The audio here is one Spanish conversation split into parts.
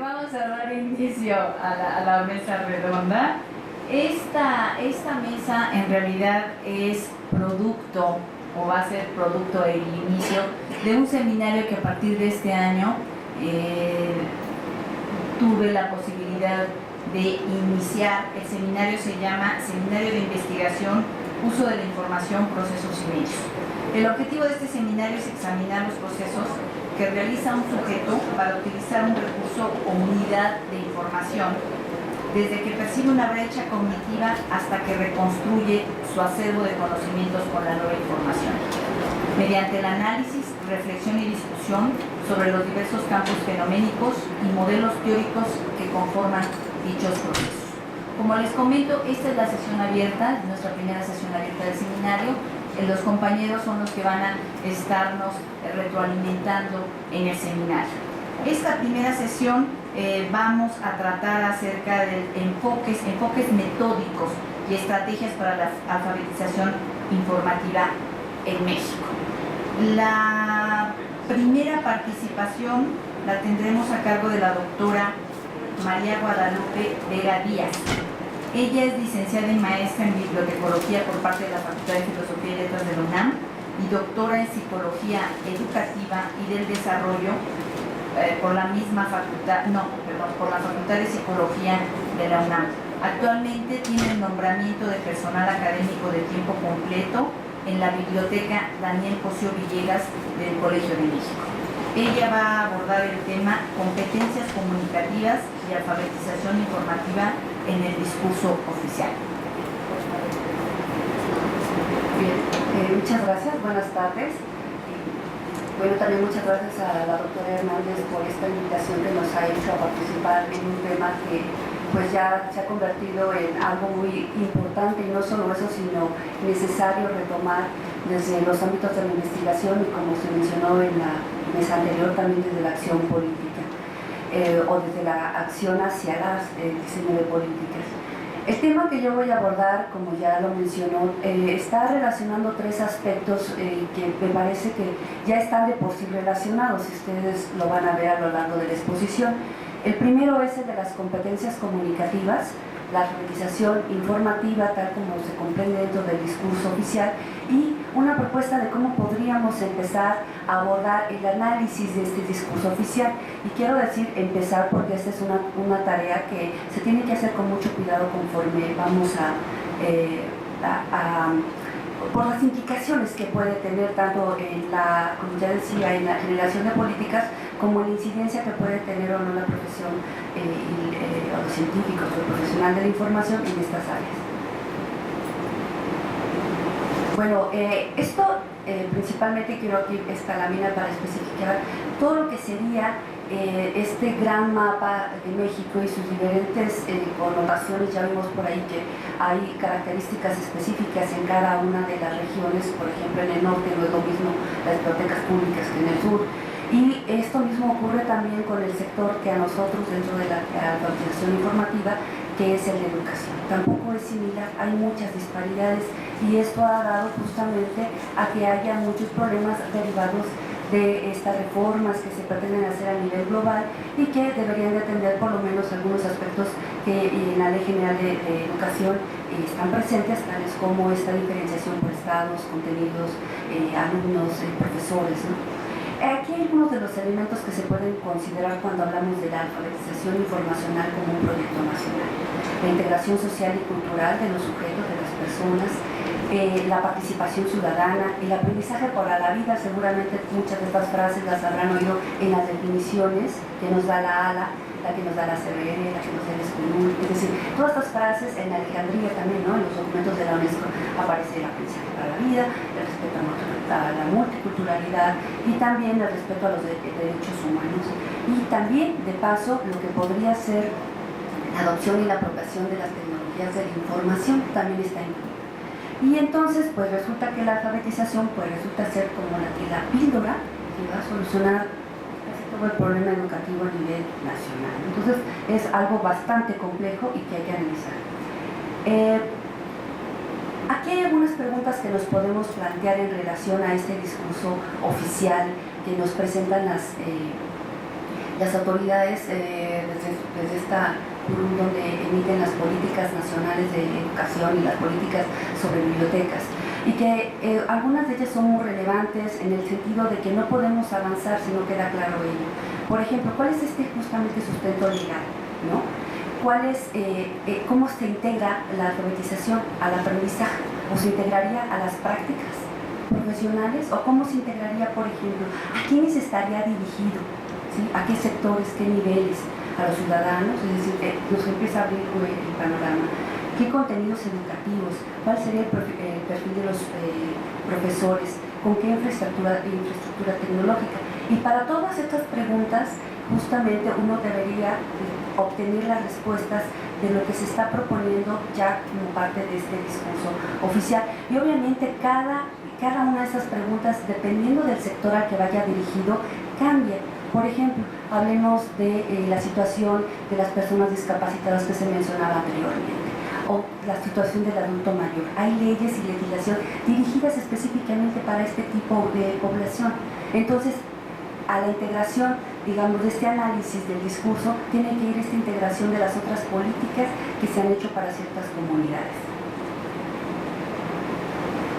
vamos a dar inicio a la mesa redonda. Esta mesa en realidad es producto, o va a ser producto del inicio de un seminario que a partir de este año tuve la posibilidad de iniciar. El seminario se llama Seminario de Investigación, Uso de la Información, Procesos y Medios. El objetivo de este seminario es examinar los procesos que realiza un sujeto para utilizar un recurso o unidad de información, desde que percibe una brecha cognitiva hasta que reconstruye su acervo de conocimientos con la nueva información, mediante el análisis, reflexión y discusión sobre los diversos campos fenoménicos y modelos teóricos que conforman dichos procesos. Como les comento, esta es la sesión abierta, nuestra primera sesión abierta del seminario. Los compañeros son los que van a estarnos retroalimentando en el seminario. Esta primera sesión vamos a tratar acerca de enfoques metódicos y estrategias para la alfabetización informativa en México. La primera participación la tendremos a cargo de la doctora María Guadalupe Vega Díaz. Ella es licenciada y maestra en bibliotecología por parte de la Facultad de Filosofía y Letras de la UNAM y doctora en psicología educativa y del desarrollo por la Facultad de Psicología de la UNAM. Actualmente tiene el nombramiento de personal académico de tiempo completo en la Biblioteca Daniel Cosío Villegas del Colegio de México. Ella va a abordar el tema competencias comunicativas y alfabetización informativa en el discurso oficial. Bien, muchas gracias, buenas tardes. Bueno, también muchas gracias a la doctora Hernández por esta invitación que nos ha hecho a participar en un tema que pues ya se ha convertido en algo muy importante, y no solo eso, sino necesario retomar desde los ámbitos de la investigación y, como se mencionó en la mesa anterior, también desde la acción política o desde la acción hacia el diseño de políticas. El tema que yo voy a abordar, como ya lo mencionó, está relacionando tres aspectos que me parece que ya están de por sí relacionados, y ustedes lo van a ver a lo largo de la exposición. El primero es el de las competencias comunicativas, la alfabetización informativa tal como se comprende dentro del discurso oficial, y una propuesta de cómo podríamos empezar a abordar el análisis de este discurso oficial. Y quiero decir empezar porque esta es una tarea que se tiene que hacer con mucho cuidado conforme vamos por las implicaciones que puede tener tanto en la, como ya decía, en la generación de políticas, como en la incidencia que puede tener o no la profesión o los científicos o el profesional de la información en estas áreas. Bueno, esto principalmente quiero aquí esta lámina para especificar todo lo que sería este gran mapa de México y sus diferentes connotaciones. Ya vimos por ahí que hay características específicas en cada una de las regiones. Por ejemplo, en el norte no es lo mismo las bibliotecas públicas que en el sur, y esto mismo ocurre también con el sector que a nosotros dentro de la alfabetización informativa, que es el de educación. Tampoco es similar, hay muchas disparidades, y esto ha dado justamente a que haya muchos problemas derivados de estas reformas que se pretenden hacer a nivel global y que deberían de atender por lo menos algunos aspectos que en la Ley General de Educación están presentes, tales como esta diferenciación por estados, contenidos, alumnos, profesores, ¿no? Aquí hay algunos de los elementos que se pueden considerar cuando hablamos de la alfabetización informacional como un proyecto nacional: la integración social y cultural de los sujetos, de las personas, la participación ciudadana, el aprendizaje para la vida. Seguramente muchas de estas frases las habrán oído en las definiciones que nos da la ALA, la que nos da la CBN, la que nos da el SCNUR. Es decir, todas estas frases en Alejandría también, ¿no? En los documentos de la UNESCO aparece el aprendizaje para la vida, el respeto a la multiculturalidad y también el respeto a los derechos humanos. Y también, de paso, lo que podría ser la adopción y la apropiación de las tecnologías de la información también está incluida. Y entonces, pues resulta que la alfabetización resulta ser como la píldora que va a solucionar casi todo el problema educativo a nivel nacional. Entonces, es algo bastante complejo y que hay que analizar. Aquí hay algunas preguntas que nos podemos plantear en relación a este discurso oficial que nos presentan las autoridades desde esta donde emiten las políticas nacionales de educación y las políticas sobre bibliotecas, y que algunas de ellas son muy relevantes en el sentido de que no podemos avanzar si no queda claro ello. Por ejemplo, ¿cuál es justamente sustento legal, ¿no? ¿Cómo se integra la alfabetización al aprendizaje? ¿O se integraría a las prácticas profesionales? ¿O cómo se integraría, por ejemplo, a quiénes estaría dirigido? ¿Sí? ¿A qué sectores, qué niveles? A los ciudadanos, es decir, nos empieza a abrir el panorama. ¿Qué contenidos educativos? ¿Cuál sería el perfil de los profesores? ¿Con qué infraestructura tecnológica? Y para todas estas preguntas, justamente uno debería obtener las respuestas de lo que se está proponiendo ya como parte de este discurso oficial. Y obviamente cada una de esas preguntas, dependiendo del sector al que vaya dirigido, cambia. Por ejemplo, hablemos de la situación de las personas discapacitadas que se mencionaba anteriormente, o la situación del adulto mayor. Hay leyes y legislación dirigidas específicamente para este tipo de población. Entonces, a la integración, digamos, de este análisis del discurso, tiene que ir esta integración de las otras políticas que se han hecho para ciertas comunidades.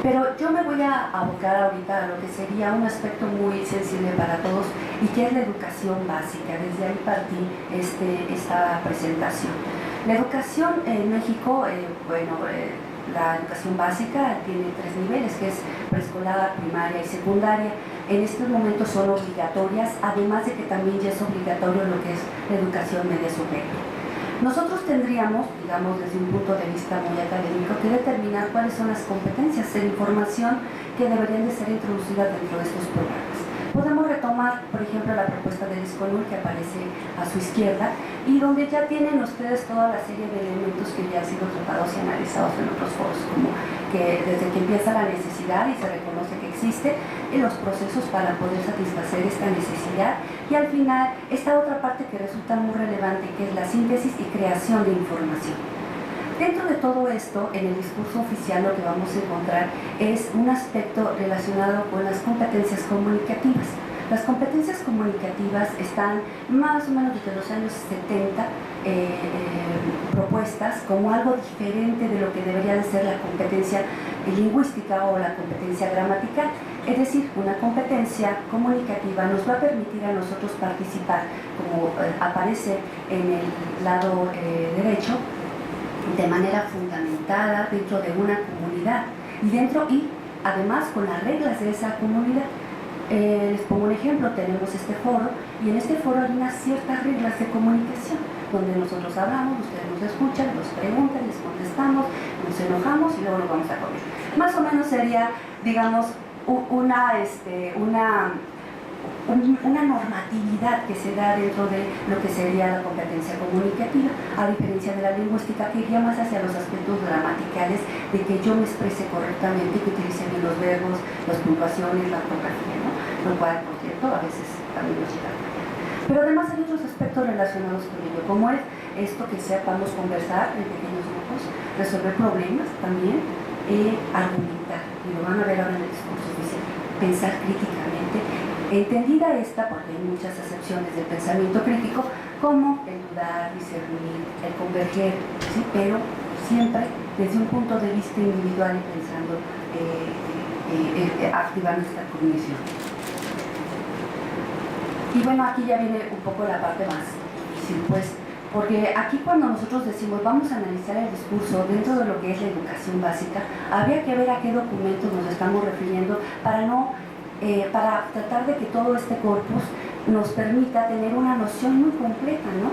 Pero yo me voy a abocar ahorita a lo que sería un aspecto muy sensible para todos, y que es la educación básica. Desde ahí partí esta presentación. La educación en México, la educación básica tiene 3 niveles, que es preescolar, primaria y secundaria. En estos momentos son obligatorias, además de que también ya es obligatorio lo que es la educación media superior. Nosotros tendríamos, digamos desde un punto de vista muy académico, que determinar cuáles son las competencias de información que deberían de ser introducidas dentro de estos programas. Podemos retomar, por ejemplo, la propuesta del ISCONUL que aparece a su izquierda, y donde ya tienen ustedes toda la serie de elementos que ya han sido tratados y analizados en otros foros, como que desde que empieza la necesidad y se reconoce que existe, en los procesos para poder satisfacer esta necesidad, y al final esta otra parte que resulta muy relevante, que es la síntesis y creación de información. Dentro de todo esto, en el discurso oficial lo que vamos a encontrar es un aspecto relacionado con las competencias comunicativas. Las competencias comunicativas están más o menos desde los años 70 propuestas como algo diferente de lo que debería de ser la competencia lingüística o la competencia gramatical. Es decir, una competencia comunicativa nos va a permitir a nosotros participar, como aparece en el lado derecho, de manera fundamentada dentro de una comunidad y además con las reglas de esa comunidad. Les pongo un ejemplo, tenemos este foro, y en este foro hay unas ciertas reglas de comunicación, donde nosotros hablamos, ustedes nos escuchan, nos preguntan, les contestamos, nos enojamos y luego nos vamos a comer. Más o menos sería, digamos, una normatividad que se da dentro de lo que sería la competencia comunicativa, a diferencia de la lingüística, que iría más hacia los aspectos gramaticales, de que yo me exprese correctamente, que utilice bien los verbos, las puntuaciones, la ortografía, ¿no? Lo cual, por cierto, a veces también nos llega a fallar. Pero además hay otros aspectos relacionados con ello, como es esto que sepamos conversar en pequeños grupos, resolver problemas también, argumentar, y lo van a ver ahora en el discurso oficial, pensar críticamente, entendida esta, porque hay muchas acepciones del pensamiento crítico, como el dudar, discernir, el converger, ¿sí? Pero siempre desde un punto de vista individual y pensando activar nuestra cognición. Y bueno, aquí ya viene un poco la parte más difícil, pues, porque aquí cuando nosotros decimos vamos a analizar el discurso dentro de lo que es la educación básica, habría que ver a qué documentos nos estamos refiriendo para tratar de que todo este corpus nos permita tener una noción muy completa, ¿no?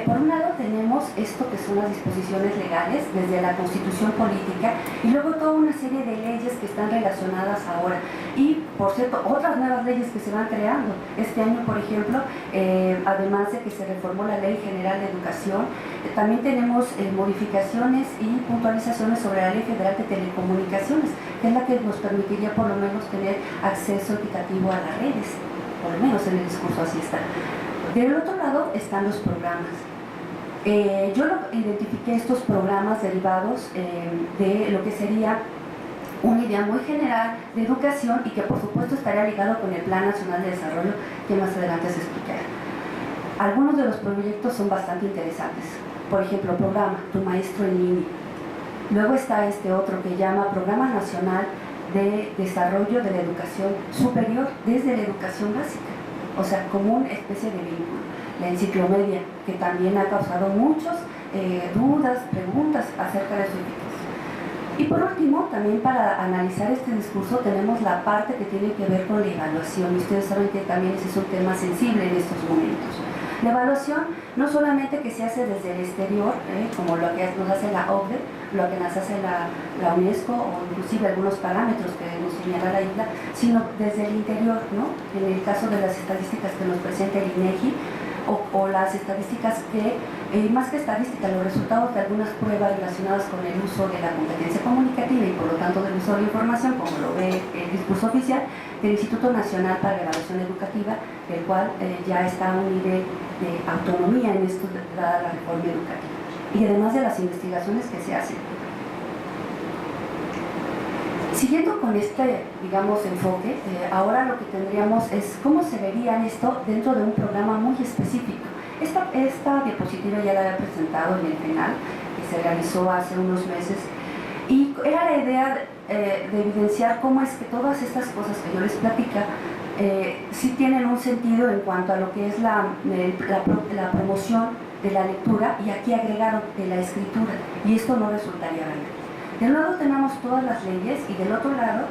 Por un lado tenemos esto que son las disposiciones legales desde la Constitución política, y luego toda una serie de leyes que están relacionadas ahora, y por cierto otras nuevas leyes que se van creando. Este año, por ejemplo, además de que se reformó la Ley General de Educación, también tenemos modificaciones y puntualizaciones sobre la Ley Federal de Telecomunicaciones, que es la que nos permitiría por lo menos tener acceso equitativo a las redes, por lo menos en el discurso así está. Del otro lado están los programas. Yo identifiqué estos programas derivados de lo que sería una idea muy general de educación, y que por supuesto estaría ligado con el Plan Nacional de Desarrollo, que más adelante se explicará. Algunos de los proyectos son bastante interesantes. Por ejemplo, programa Tu Maestro en Línea. Luego está este otro que llama Programa Nacional de Desarrollo de la Educación Superior desde la educación básica, o sea, como una especie de vínculo. La enciclomedia, que también ha causado muchas dudas, preguntas acerca de su eficacia. Y por último, también para analizar este discurso tenemos la parte que tiene que ver con la evaluación. Ustedes saben que también ese es un tema sensible en estos momentos. La evaluación no solamente que se hace desde el exterior, como lo que nos hace la OCDE, lo que nos hace la UNESCO o inclusive algunos parámetros que nos señala la isla, sino desde el interior, ¿no? En el caso de las estadísticas que nos presenta el INEGI o las estadísticas que, más que estadísticas, los resultados de algunas pruebas relacionadas con el uso de la competencia comunicativa y por lo tanto del uso de la información, como lo ve el discurso oficial del Instituto Nacional para la Evaluación Educativa, el cual ya está a un nivel de autonomía en esto dada la reforma educativa, y además de las investigaciones que se hacen. Siguiendo con este, digamos, enfoque, ahora lo que tendríamos es cómo se vería esto dentro de un programa muy específico. Esta diapositiva ya la había presentado en el final, que se realizó hace unos meses, y era la idea de evidenciar cómo es que todas estas cosas que yo les platica sí tienen un sentido en cuanto a lo que es la promoción de la lectura, y aquí agregaron de la escritura, y esto no resultaría verdad. De un lado tenemos todas las leyes y del otro lado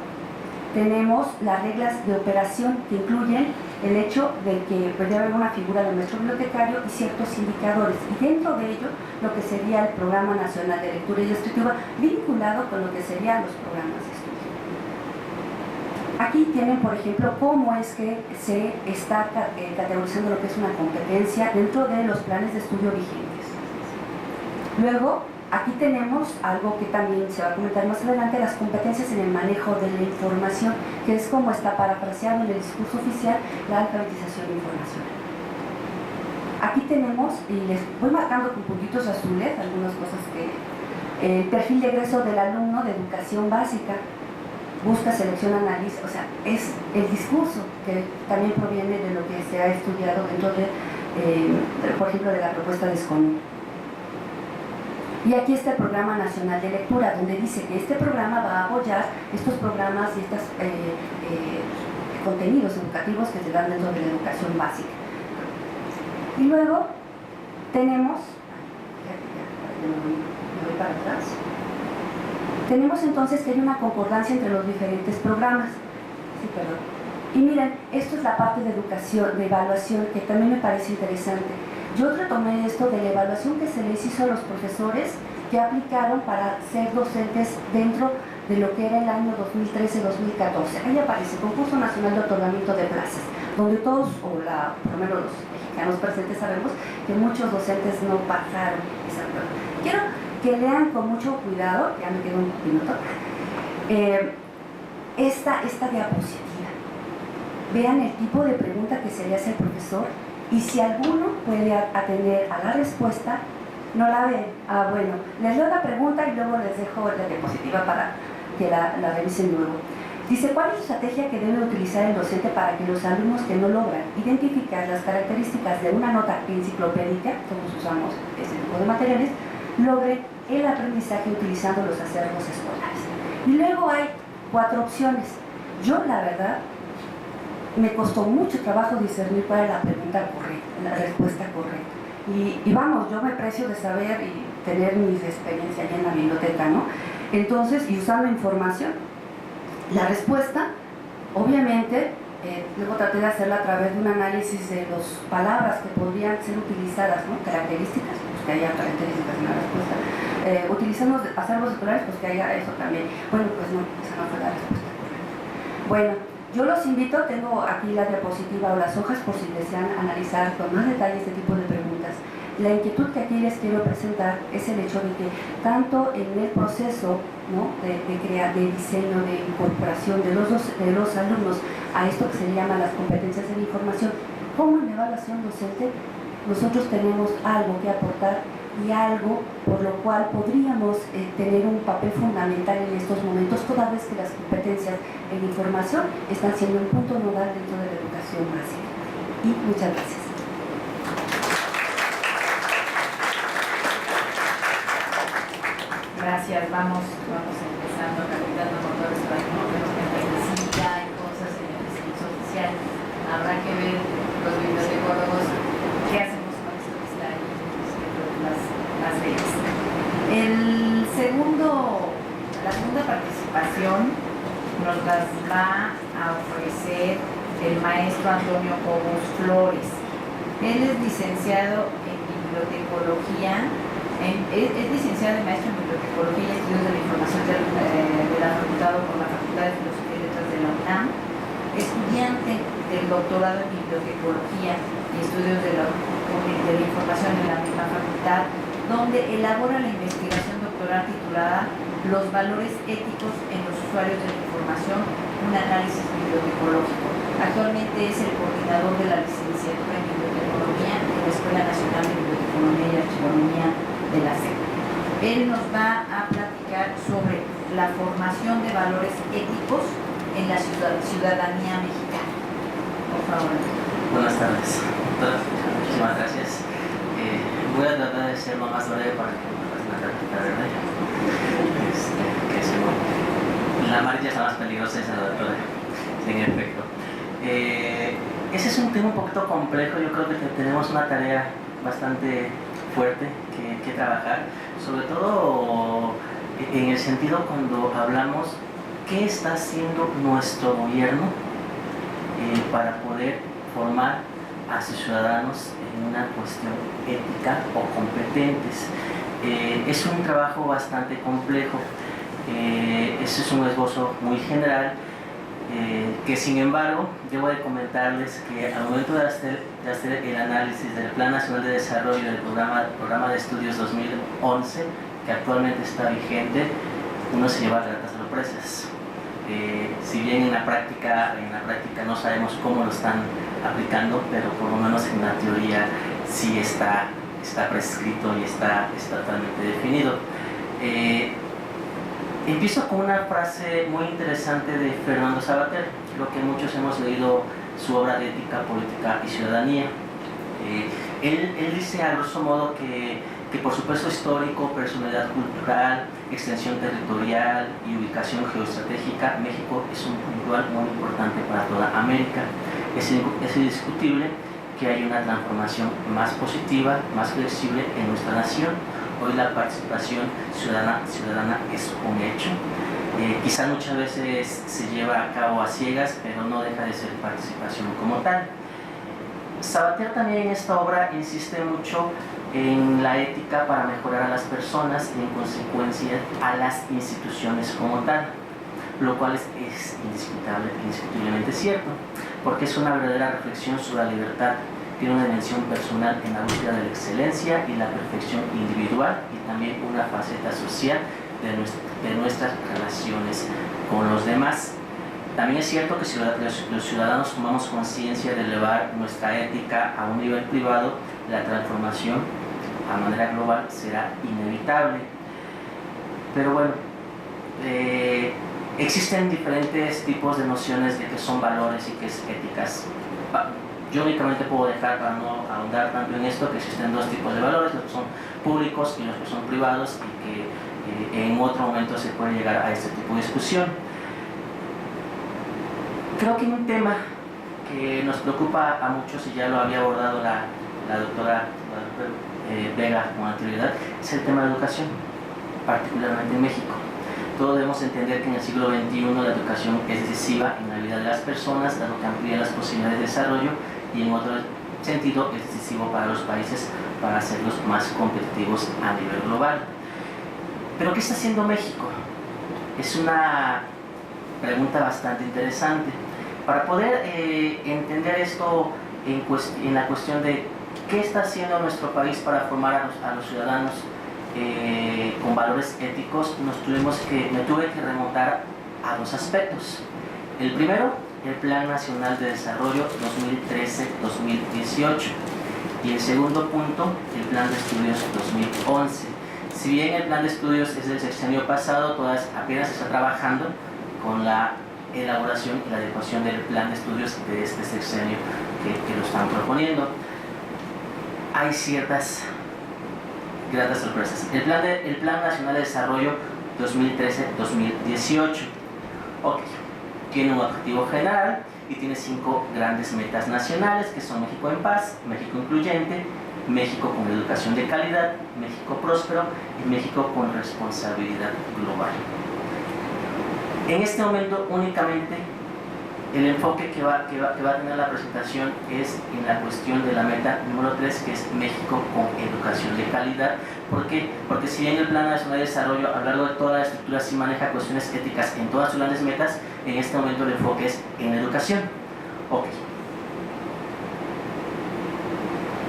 tenemos las reglas de operación que incluyen el hecho de que debe haber una figura de maestro bibliotecario y ciertos indicadores, y dentro de ello lo que sería el Programa Nacional de Lectura y Escritura vinculado con lo que serían los programas de estudio. Aquí tienen, por ejemplo, cómo es que se está categorizando lo que es una competencia dentro de los planes de estudio vigentes. Luego, aquí tenemos algo que también se va a comentar más adelante, las competencias en el manejo de la información, que es como está parafraseado en el discurso oficial, la alfabetización informacional. Aquí tenemos, y les voy marcando con puntitos azules algunas cosas que el perfil de egreso del alumno de educación básica busca, selección, analiza, o sea, es el discurso que también proviene de lo que se ha estudiado dentro de, por ejemplo, de la propuesta de SCONI. Y aquí está el Programa Nacional de Lectura, donde dice que este programa va a apoyar estos programas y estos contenidos educativos que se dan dentro de la educación básica. Y luego tenemos, me voy para atrás, tenemos entonces que hay una concordancia entre los diferentes programas. Sí, perdón. Y miren, esto es la parte de educación, de evaluación, que también me parece interesante. Yo retomé esto de la evaluación que se les hizo a los profesores que aplicaron para ser docentes dentro de lo que era el año 2013-2014. Ahí aparece Concurso Nacional de Otorgamiento de Plazas, donde todos, por lo menos los mexicanos presentes, sabemos que muchos docentes no pasaron esa prueba. Quiero que lean con mucho cuidado, ya me quedo un minuto, esta diapositiva. Vean el tipo de pregunta que se le hace al profesor, y si alguno puede atender a la respuesta, no la ven. Bueno, les doy la pregunta y luego les dejo la diapositiva para que la revisen luego. Dice, ¿cuál es la estrategia que debe utilizar el docente para que los alumnos que no logran identificar las características de una nota enciclopédica, todos usamos ese tipo de materiales, logren el aprendizaje utilizando los acervos escolares? Y luego hay 4 opciones. Yo, la verdad, me costó mucho trabajo discernir cuál era la pregunta correcta, la respuesta correcta. Y vamos, yo me precio de saber y tener mi experiencia allá en la biblioteca, ¿no? Entonces, y usando información, la respuesta, obviamente, luego traté de hacerla a través de un análisis de las palabras que podrían ser utilizadas, ¿no? Características, pues que haya características en la respuesta. Utilizando acervos escolares, pues que haya eso también. Bueno, pues no, esa no fue la respuesta correcta. Bueno, yo los invito, tengo aquí la diapositiva o las hojas por si desean analizar con más detalle este tipo de preguntas. La inquietud que aquí les quiero presentar es el hecho de que tanto en el proceso, ¿no?, de diseño, de incorporación de los alumnos a esto que se llama las competencias de la información, como en la evaluación docente, nosotros tenemos algo que aportar y algo por lo cual podríamos tener un papel fundamental en estos momentos, toda vez que las competencias en información están siendo un punto nodal dentro de la educación básica. Y muchas gracias. decías, vamos empezando, calentando motores para que no vemos que hay cosas en el discurso oficial. Habrá que ver los bibliotecólogos qué hacemos con esto que está ahí, las leyes. La segunda participación nos las va a ofrecer el maestro Antonio Cobos Flores. Él es licenciado en bibliotecología, es licenciado en maestro en bibliotecología y estudios de la información de la Facultad por la Facultad de Filosofía y Letras de la UNAM, estudiante del doctorado en bibliotecología y estudios de la información en la misma facultad, donde elabora la investigación doctoral titulada Los valores éticos en los usuarios de la información, un análisis bibliotecológico. Actualmente es el coordinador de la licenciatura en bibliotecología en la Escuela Nacional de Bibliotecología y Archivonomía de la SEP. Él nos va a platicar sobre la formación de valores éticos en la ciudadanía mexicana. Por favor. Buenas tardes. Muchísimas gracias. Voy a tratar de ser lo más breve para que no pase una tarjeta verde. La amarilla es la más peligrosa, esa la doctora, en efecto. Ese es un tema un poquito complejo. Yo creo que tenemos una tarea bastante fuerte que trabajar, sobre todo en el sentido cuando hablamos qué está haciendo nuestro gobierno para poder formar a sus ciudadanos en una cuestión ética o competentes. Es un trabajo bastante complejo. Este es un esbozo muy general, que sin embargo debo de comentarles que al momento de hacer el análisis del Plan Nacional de Desarrollo del programa de Estudios 2011, que actualmente está vigente, uno se lleva gratas sorpresas. Si bien en la práctica no sabemos cómo lo están aplicando, pero por lo menos en la teoría sí está prescrito y está totalmente definido. Empiezo con una frase muy interesante de Fernando Savater. Creo que muchos hemos leído su obra de Ética, Política y Ciudadanía. Él dice a grosso modo que por su peso histórico, personalidad cultural, extensión territorial y ubicación geoestratégica, México es un punto muy importante para toda América. Es indiscutible que hay una transformación más positiva, más flexible en nuestra nación. Hoy la participación ciudadana es un hecho. Quizás muchas veces se lleva a cabo a ciegas, pero no deja de ser participación como tal. Savater también en esta obra insiste mucho en la ética para mejorar a las personas y en consecuencia a las instituciones como tal, lo cual es indiscutiblemente cierto, porque es una verdadera reflexión sobre la libertad. Tiene una dimensión personal en la búsqueda de la excelencia y la perfección individual, y también una faceta social de nuestras relaciones con los demás. También es cierto que si los ciudadanos tomamos conciencia de elevar nuestra ética a un nivel privado, la transformación a manera global será inevitable. Pero bueno, existen diferentes tipos de nociones de qué son valores y qué es éticas. Yo únicamente puedo dejar, para no ahondar tanto en esto, que existen dos tipos de valores, los que son públicos y los que son privados, y que en otro momento se puede llegar a este tipo de discusión. Creo que un tema que nos preocupa a muchos, y ya lo había abordado la doctora Vega con anterioridad, es el tema de educación, particularmente en México. Todos debemos entender que en el siglo XXI la educación es decisiva en la vida de las personas, dado que amplía las posibilidades de desarrollo, y en otro sentido es decisivo para los países para hacerlos más competitivos a nivel global. ¿Pero qué está haciendo México? Es una pregunta bastante interesante. Para poder entender esto en la cuestión de qué está haciendo nuestro país para formar a los ciudadanos con valores éticos, me tuve que remontar a dos aspectos. El primero, el Plan Nacional de Desarrollo 2013-2018, y el segundo punto, el Plan de Estudios 2011. Si bien el Plan de Estudios es del sexenio pasado, apenas se está trabajando con la elaboración y la adecuación del Plan de Estudios de este sexenio que lo están proponiendo. Hay ciertas gratas sorpresas. El Plan Nacional de Desarrollo 2013-2018. Ok, tiene un objetivo general y tiene 5 grandes metas nacionales, que son México en paz, México incluyente, México con educación de calidad, México próspero y México con responsabilidad global. En este momento únicamente el enfoque que va a tener la presentación es en la cuestión de la meta número 3, que es México con educación de calidad. ¿Por qué? Porque si bien el Plan Nacional de Desarrollo a lo largo de toda la estructura sí maneja cuestiones éticas en todas sus grandes metas, en este momento el enfoque es en educación. Ok.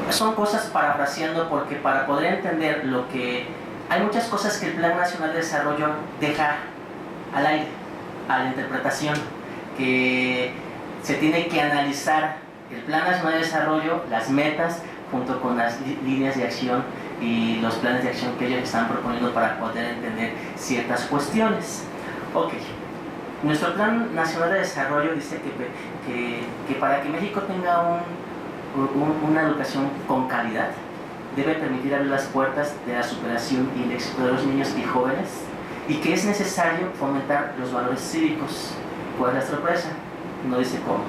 Son cosas parafraseando, porque para poder entender lo que... Hay muchas cosas que el Plan Nacional de Desarrollo deja al aire, a la interpretación, que se tiene que analizar el Plan Nacional de Desarrollo, las metas, junto con las líneas de acción y los planes de acción que ellos están proponiendo para poder entender ciertas cuestiones. Ok, nuestro Plan Nacional de Desarrollo dice que para que México tenga una educación con calidad, debe permitir abrir las puertas de la superación y el éxito de los niños y jóvenes, y que es necesario fomentar los valores cívicos. ¿Cuál es la sorpresa? No dice cómo.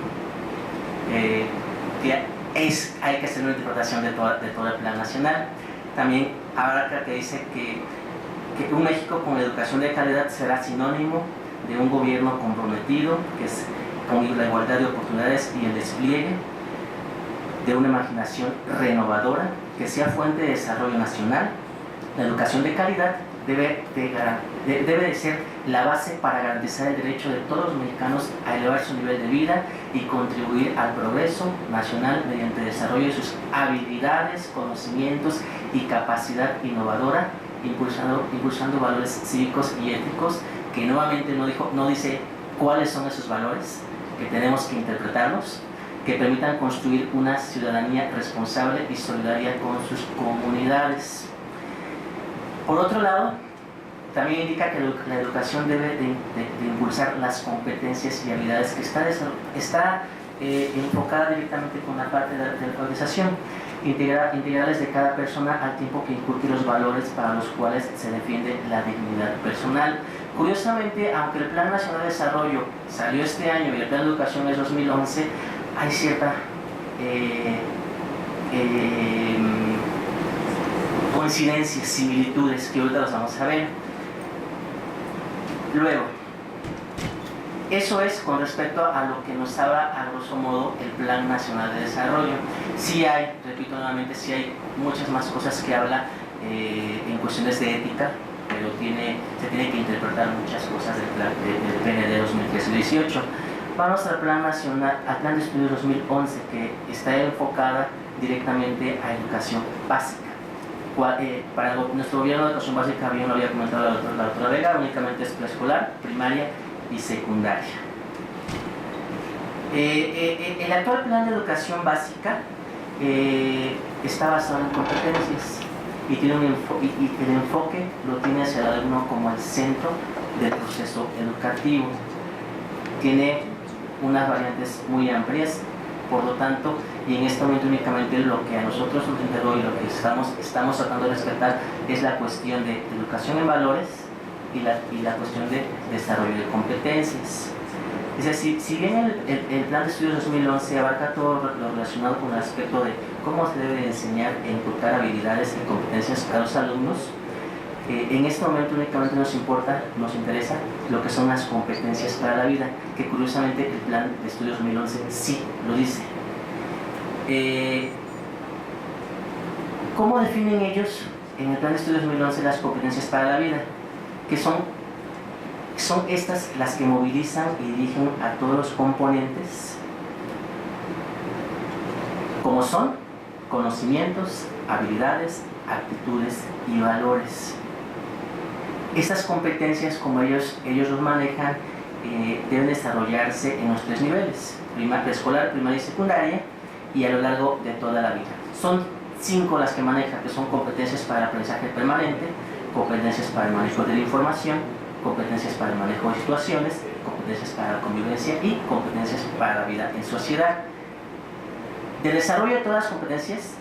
Hay que hacer una interpretación de todo el plan nacional. También abarca que dice que un México con educación de calidad será sinónimo de un gobierno comprometido, que es con la igualdad de oportunidades y el despliegue de una imaginación renovadora, que sea fuente de desarrollo nacional. La educación de calidad debe de ser la base para garantizar el derecho de todos los mexicanos a elevar su nivel de vida y contribuir al progreso nacional mediante el desarrollo de sus habilidades, conocimientos y capacidad innovadora, impulsando valores cívicos y éticos, que nuevamente no dice cuáles son esos valores, que tenemos que interpretarlos, que permitan construir una ciudadanía responsable y solidaria con sus comunidades. Por otro lado, también indica que la educación debe de impulsar las competencias y habilidades, que está enfocada directamente con la parte de la alfabetización, integrales de cada persona, al tiempo que inculque los valores para los cuales se defiende la dignidad personal. Curiosamente, aunque el Plan Nacional de Desarrollo salió este año y el Plan de Educación es 2011, hay cierta coincidencias, similitudes, que ahorita los vamos a ver. Luego, eso es con respecto a lo que nos habla a grosso modo el Plan Nacional de Desarrollo. Sí hay, repito nuevamente, sí hay muchas más cosas que habla en cuestiones de ética, pero se tiene que interpretar muchas cosas del PND 2013-18. Vamos al Plan Nacional, al Plan de Estudios 2011, que está enfocada directamente a educación básica. Para nuestro gobierno de educación básica, bien lo había comentado la doctora Vega, únicamente es preescolar, primaria y secundaria. El actual plan de educación básica está basado en competencias y tiene el enfoque lo tiene hacia el alumno como el centro del proceso educativo. Tiene unas variantes muy amplias, por lo tanto, y en este momento únicamente lo que a nosotros nos interesó y lo que estamos tratando de rescatar es la cuestión de educación en valores y la cuestión de desarrollo de competencias. Es decir, si bien el Plan de Estudios 2011 abarca todo lo relacionado con el aspecto de cómo se debe enseñar e inculcar habilidades y competencias a los alumnos, en este momento únicamente nos interesa lo que son las competencias para la vida, que curiosamente el Plan de Estudios 2011 sí lo dice. ¿Cómo definen ellos en el Plan de Estudios 2011 las competencias para la vida? Que son estas las que movilizan y dirigen a todos los componentes, como son conocimientos, habilidades, actitudes y valores. Estas competencias, como ellos los manejan, deben desarrollarse en los 3 niveles: preescolar, primaria y secundaria, y a lo largo de toda la vida. Son 5 las que maneja, que son competencias para el aprendizaje permanente, competencias para el manejo de la información, competencias para el manejo de situaciones, competencias para la convivencia y competencias para la vida en sociedad. De desarrollo de todas las competencias,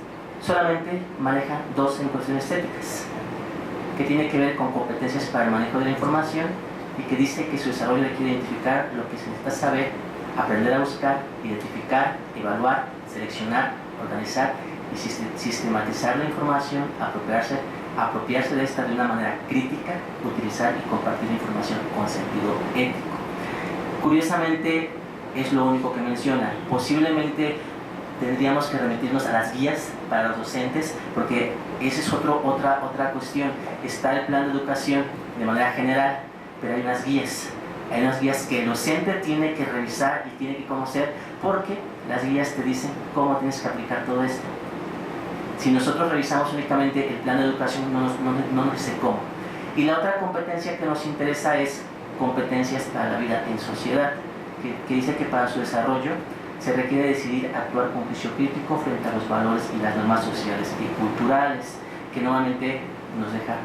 solamente maneja 2 en cuestiones estéticas. que tiene que ver con competencias para el manejo de la información y que dice que su desarrollo requiere identificar lo que se necesita saber, aprender a buscar, identificar, evaluar, seleccionar, organizar y sistematizar la información, apropiarse de esta de una manera crítica, utilizar y compartir la información con sentido ético. Curiosamente, es lo único que menciona. Posiblemente tendríamos que remitirnos a las guías para los docentes, porque esa es otra cuestión. Está el plan de educación de manera general, pero hay unas guías. Hay unas guías que el docente tiene que revisar y tiene que conocer, porque las guías te dicen cómo tienes que aplicar todo esto. Si nosotros revisamos únicamente el plan de educación, no nos dice cómo. Y la otra competencia que nos interesa es competencias para la vida en sociedad, que dice que para su desarrollo se requiere decidir actuar con juicio crítico frente a los valores y las normas sociales y culturales, que nuevamente nos deja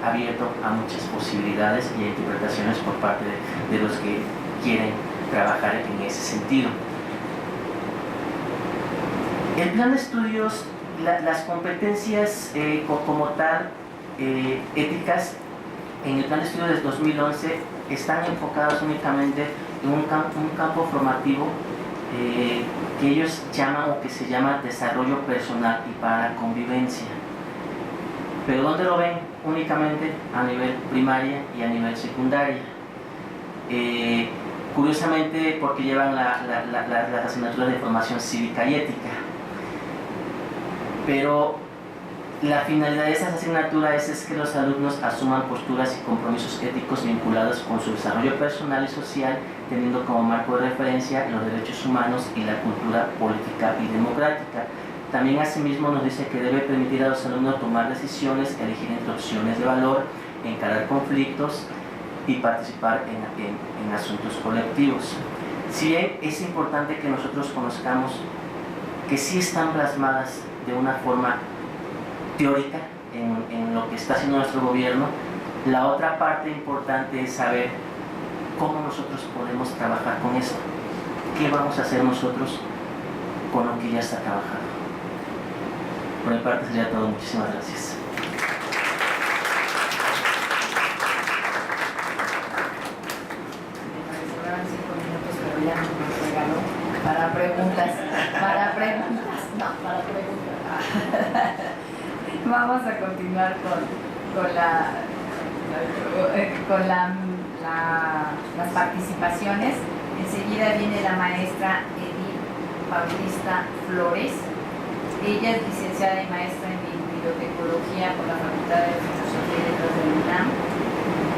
abierto a muchas posibilidades y a interpretaciones por parte de los que quieren trabajar en ese sentido. El plan de estudios, las competencias como tal, éticas, en el plan de estudios del 2011 están enfocadas únicamente en un campo formativo que ellos llaman o que se llama desarrollo personal y para la convivencia. Pero ¿dónde lo ven? Únicamente a nivel primaria y a nivel secundaria. Curiosamente porque llevan las asignaturas de formación cívica y ética. Pero la finalidad de esas asignaturas es que los alumnos asuman posturas y compromisos éticos vinculados con su desarrollo personal y social, teniendo como marco de referencia los derechos humanos y la cultura política y democrática. También asimismo nos dice que debe permitir a los alumnos tomar decisiones, elegir entre opciones de valor, encarar conflictos y participar en asuntos colectivos. Si bien es importante que nosotros conozcamos que sí están plasmadas de una forma teórica en lo que está haciendo nuestro gobierno, la otra parte importante es saber cómo nosotros podemos trabajar con esto. ¿Qué vamos a hacer nosotros con lo que ya está trabajado? Por mi parte sería todo. Muchísimas gracias. Para preguntas. Vamos a continuar con las participaciones. Enseguida viene la maestra Edith Bautista Flores. Ella es licenciada y maestra en bibliotecología por la Facultad de Filosofía y Letras de la UNAM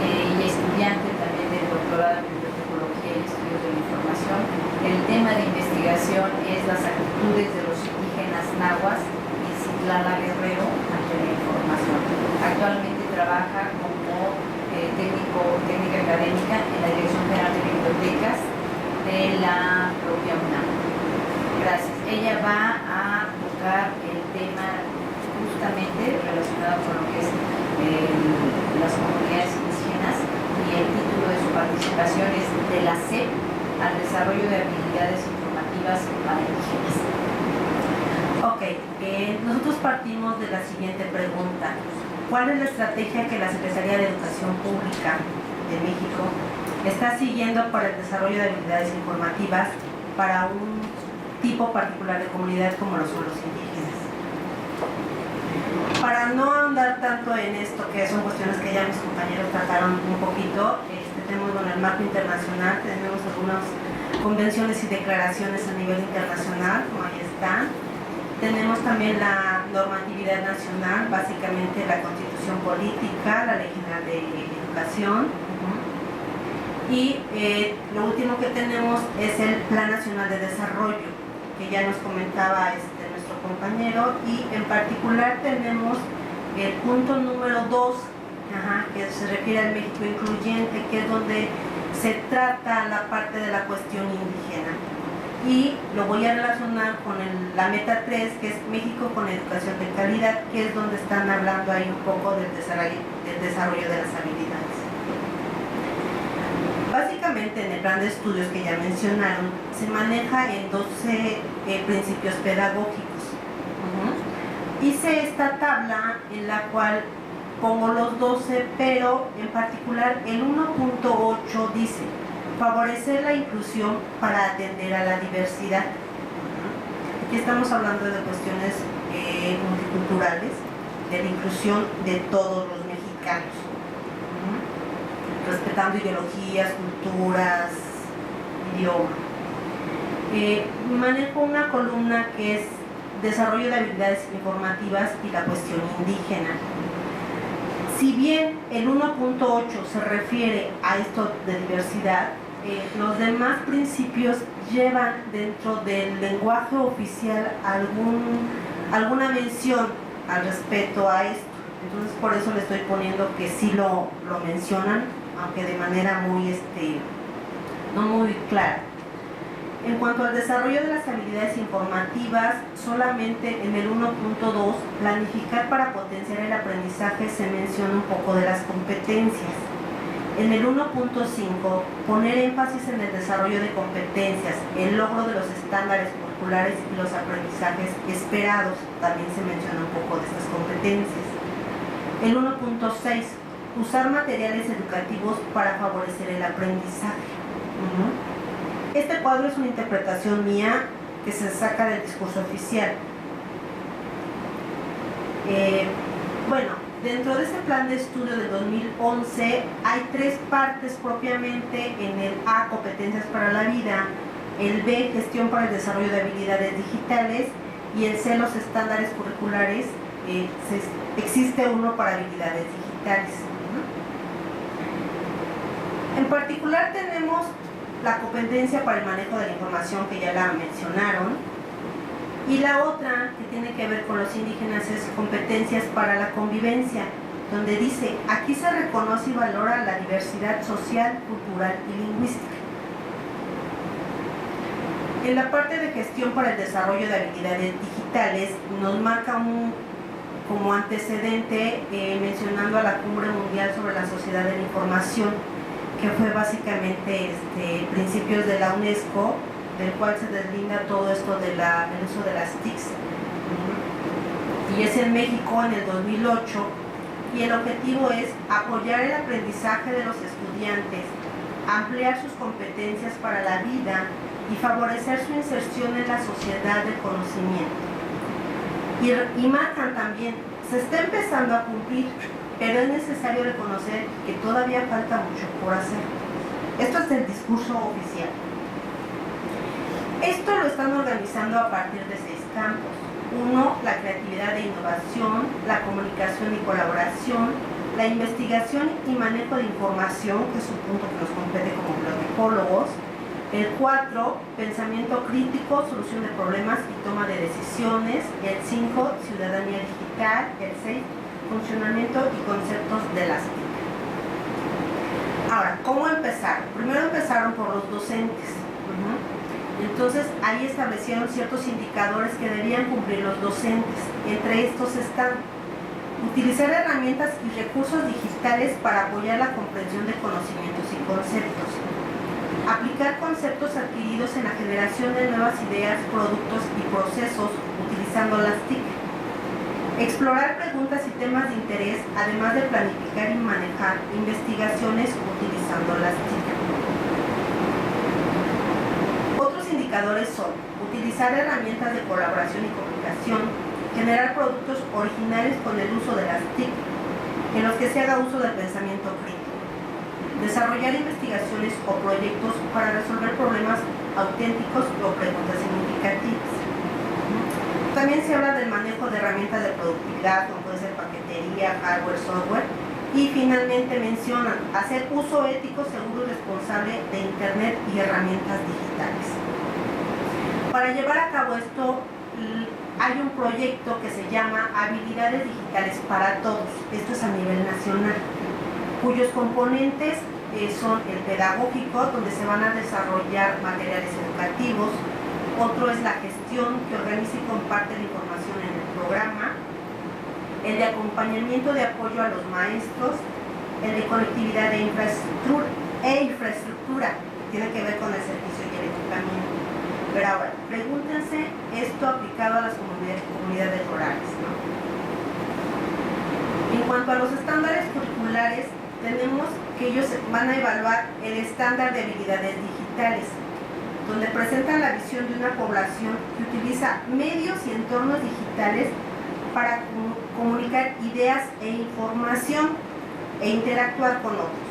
y estudiante también del doctorado en bibliotecología y estudios de la información. El tema de investigación es las actitudes de los indígenas nahuas y Citlala Guerrero ante la información. Actualmente trabaja como técnica académica en la Dirección General de Bibliotecas de la propia UNAM. Gracias. Ella va a tocar el tema justamente relacionado con lo que es las comunidades indígenas, y el título de su participación es de la SEP al desarrollo de habilidades informativas para indígenas. Ok, nosotros partimos de la siguiente pregunta. ¿Cuál es la estrategia que la Secretaría de Educación Pública de México está siguiendo para el desarrollo de habilidades informativas para un tipo particular de comunidad como lo son los indígenas? Para no ahondar tanto en esto, que son cuestiones que ya mis compañeros trataron un poquito, tenemos el marco internacional, tenemos algunas convenciones y declaraciones a nivel internacional, como ahí están. Tenemos también la normatividad nacional, básicamente la Constitución Política, la Ley General de Educación. Y lo último que tenemos es el Plan Nacional de Desarrollo, que ya nos comentaba nuestro compañero, y en particular tenemos el punto número 2, que se refiere al México incluyente, que es donde se trata la parte de la cuestión indígena. Y lo voy a relacionar con la meta 3, que es México con educación de calidad, que es donde están hablando ahí un poco del desarrollo de las habilidades. Básicamente en el plan de estudios que ya mencionaron, se maneja en 12 principios pedagógicos. Hice esta tabla en la cual pongo los 12, pero en particular el 1.8 dice favorecer la inclusión para atender a la diversidad. Aquí estamos hablando de cuestiones multiculturales, de la inclusión de todos los mexicanos, respetando ideologías, culturas, idioma. Manejo una columna que es desarrollo de habilidades informativas y la cuestión indígena. Si bien el 1.8 se refiere a esto de diversidad, los demás principios llevan dentro del lenguaje oficial alguna mención al respecto a esto. Entonces por eso le estoy poniendo que sí lo mencionan, aunque de manera muy no muy clara. En cuanto al desarrollo de las habilidades informativas, solamente en el 1.2, planificar para potenciar el aprendizaje, se menciona un poco de las competencias. En el 1.5, poner énfasis en el desarrollo de competencias, el logro de los estándares curriculares y los aprendizajes esperados, también se menciona un poco de estas competencias. El 1.6, usar materiales educativos para favorecer el aprendizaje. Este cuadro es una interpretación mía que se saca del discurso oficial. Bueno, dentro de ese plan de estudio del 2011 hay 3 partes propiamente. En el A, competencias para la vida; el B, gestión para el desarrollo de habilidades digitales; y el C, los estándares curriculares. Existe uno para habilidades digitales. En particular tenemos la competencia para el manejo de la información, que ya la mencionaron, y la otra que tiene que ver con los indígenas es competencias para la convivencia, donde dice: aquí se reconoce y valora la diversidad social, cultural y lingüística. En la parte de gestión para el desarrollo de habilidades digitales nos marca como antecedente mencionando a la Cumbre Mundial sobre la Sociedad de la Información, que fue básicamente principios de la UNESCO, del cual se deslinda todo esto del uso de las TICs. Y es en México en el 2008, y el objetivo es apoyar el aprendizaje de los estudiantes, ampliar sus competencias para la vida y favorecer su inserción en la sociedad del conocimiento. Y marcan también: se está empezando a cumplir, pero es necesario reconocer que todavía falta mucho por hacer. Esto es el discurso oficial. Esto lo están organizando a partir de 6 campos. 1, la creatividad e innovación; la comunicación y colaboración; la investigación y manejo de información, que es un punto que nos compete como bibliotecólogos; el 4, pensamiento crítico, solución de problemas y toma de decisiones; el 5, ciudadanía digital; el 6, funcionamiento y conceptos de las TIC. Ahora, ¿cómo empezar? Primero empezaron por los docentes. Entonces, ahí establecieron ciertos indicadores que debían cumplir los docentes. Entre estos están: utilizar herramientas y recursos digitales para apoyar la comprensión de conocimientos y conceptos; aplicar conceptos adquiridos en la generación de nuevas ideas, productos y procesos utilizando las TIC; explorar preguntas y temas de interés, además de planificar y manejar investigaciones utilizando las TIC. Otros indicadores son: utilizar herramientas de colaboración y comunicación; generar productos originales con el uso de las TIC, en los que se haga uso del pensamiento crítico; desarrollar investigaciones o proyectos para resolver problemas auténticos o preguntas significativas. También se habla del manejo de herramientas de productividad, como puede ser paquetería, hardware, software. Y finalmente mencionan: hacer uso ético, seguro y responsable de Internet y herramientas digitales. Para llevar a cabo esto, hay un proyecto que se llama Habilidades Digitales para Todos. Esto es a nivel nacional, cuyos componentes son el pedagógico, donde se van a desarrollar materiales educativos; otro es la gestión, que organiza y comparte la información en el programa; el de acompañamiento de apoyo a los maestros; el de conectividad e infraestructura, que tiene que ver con el servicio y el equipamiento. Pero ahora, pregúntense esto aplicado a las comunidades rurales, ¿no? En cuanto a los estándares curriculares, tenemos que ellos van a evaluar el estándar de habilidades digitales, donde presentan la visión de una población que utiliza medios y entornos digitales para comunicar ideas e información e interactuar con otros.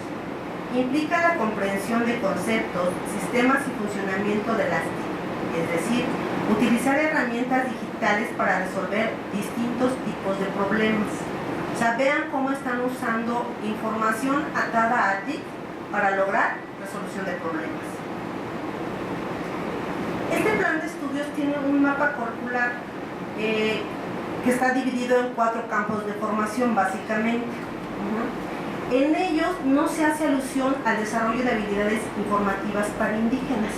Implica la comprensión de conceptos, sistemas y funcionamiento de las TIC, es decir, utilizar herramientas digitales para resolver distintos tipos de problemas. O sea, vean cómo están usando información atada a TIC para lograr resolución de problemas. Este plan de estudios tiene un mapa curricular que está dividido en 4 campos de formación, básicamente. En ellos no se hace alusión al desarrollo de habilidades informativas para indígenas.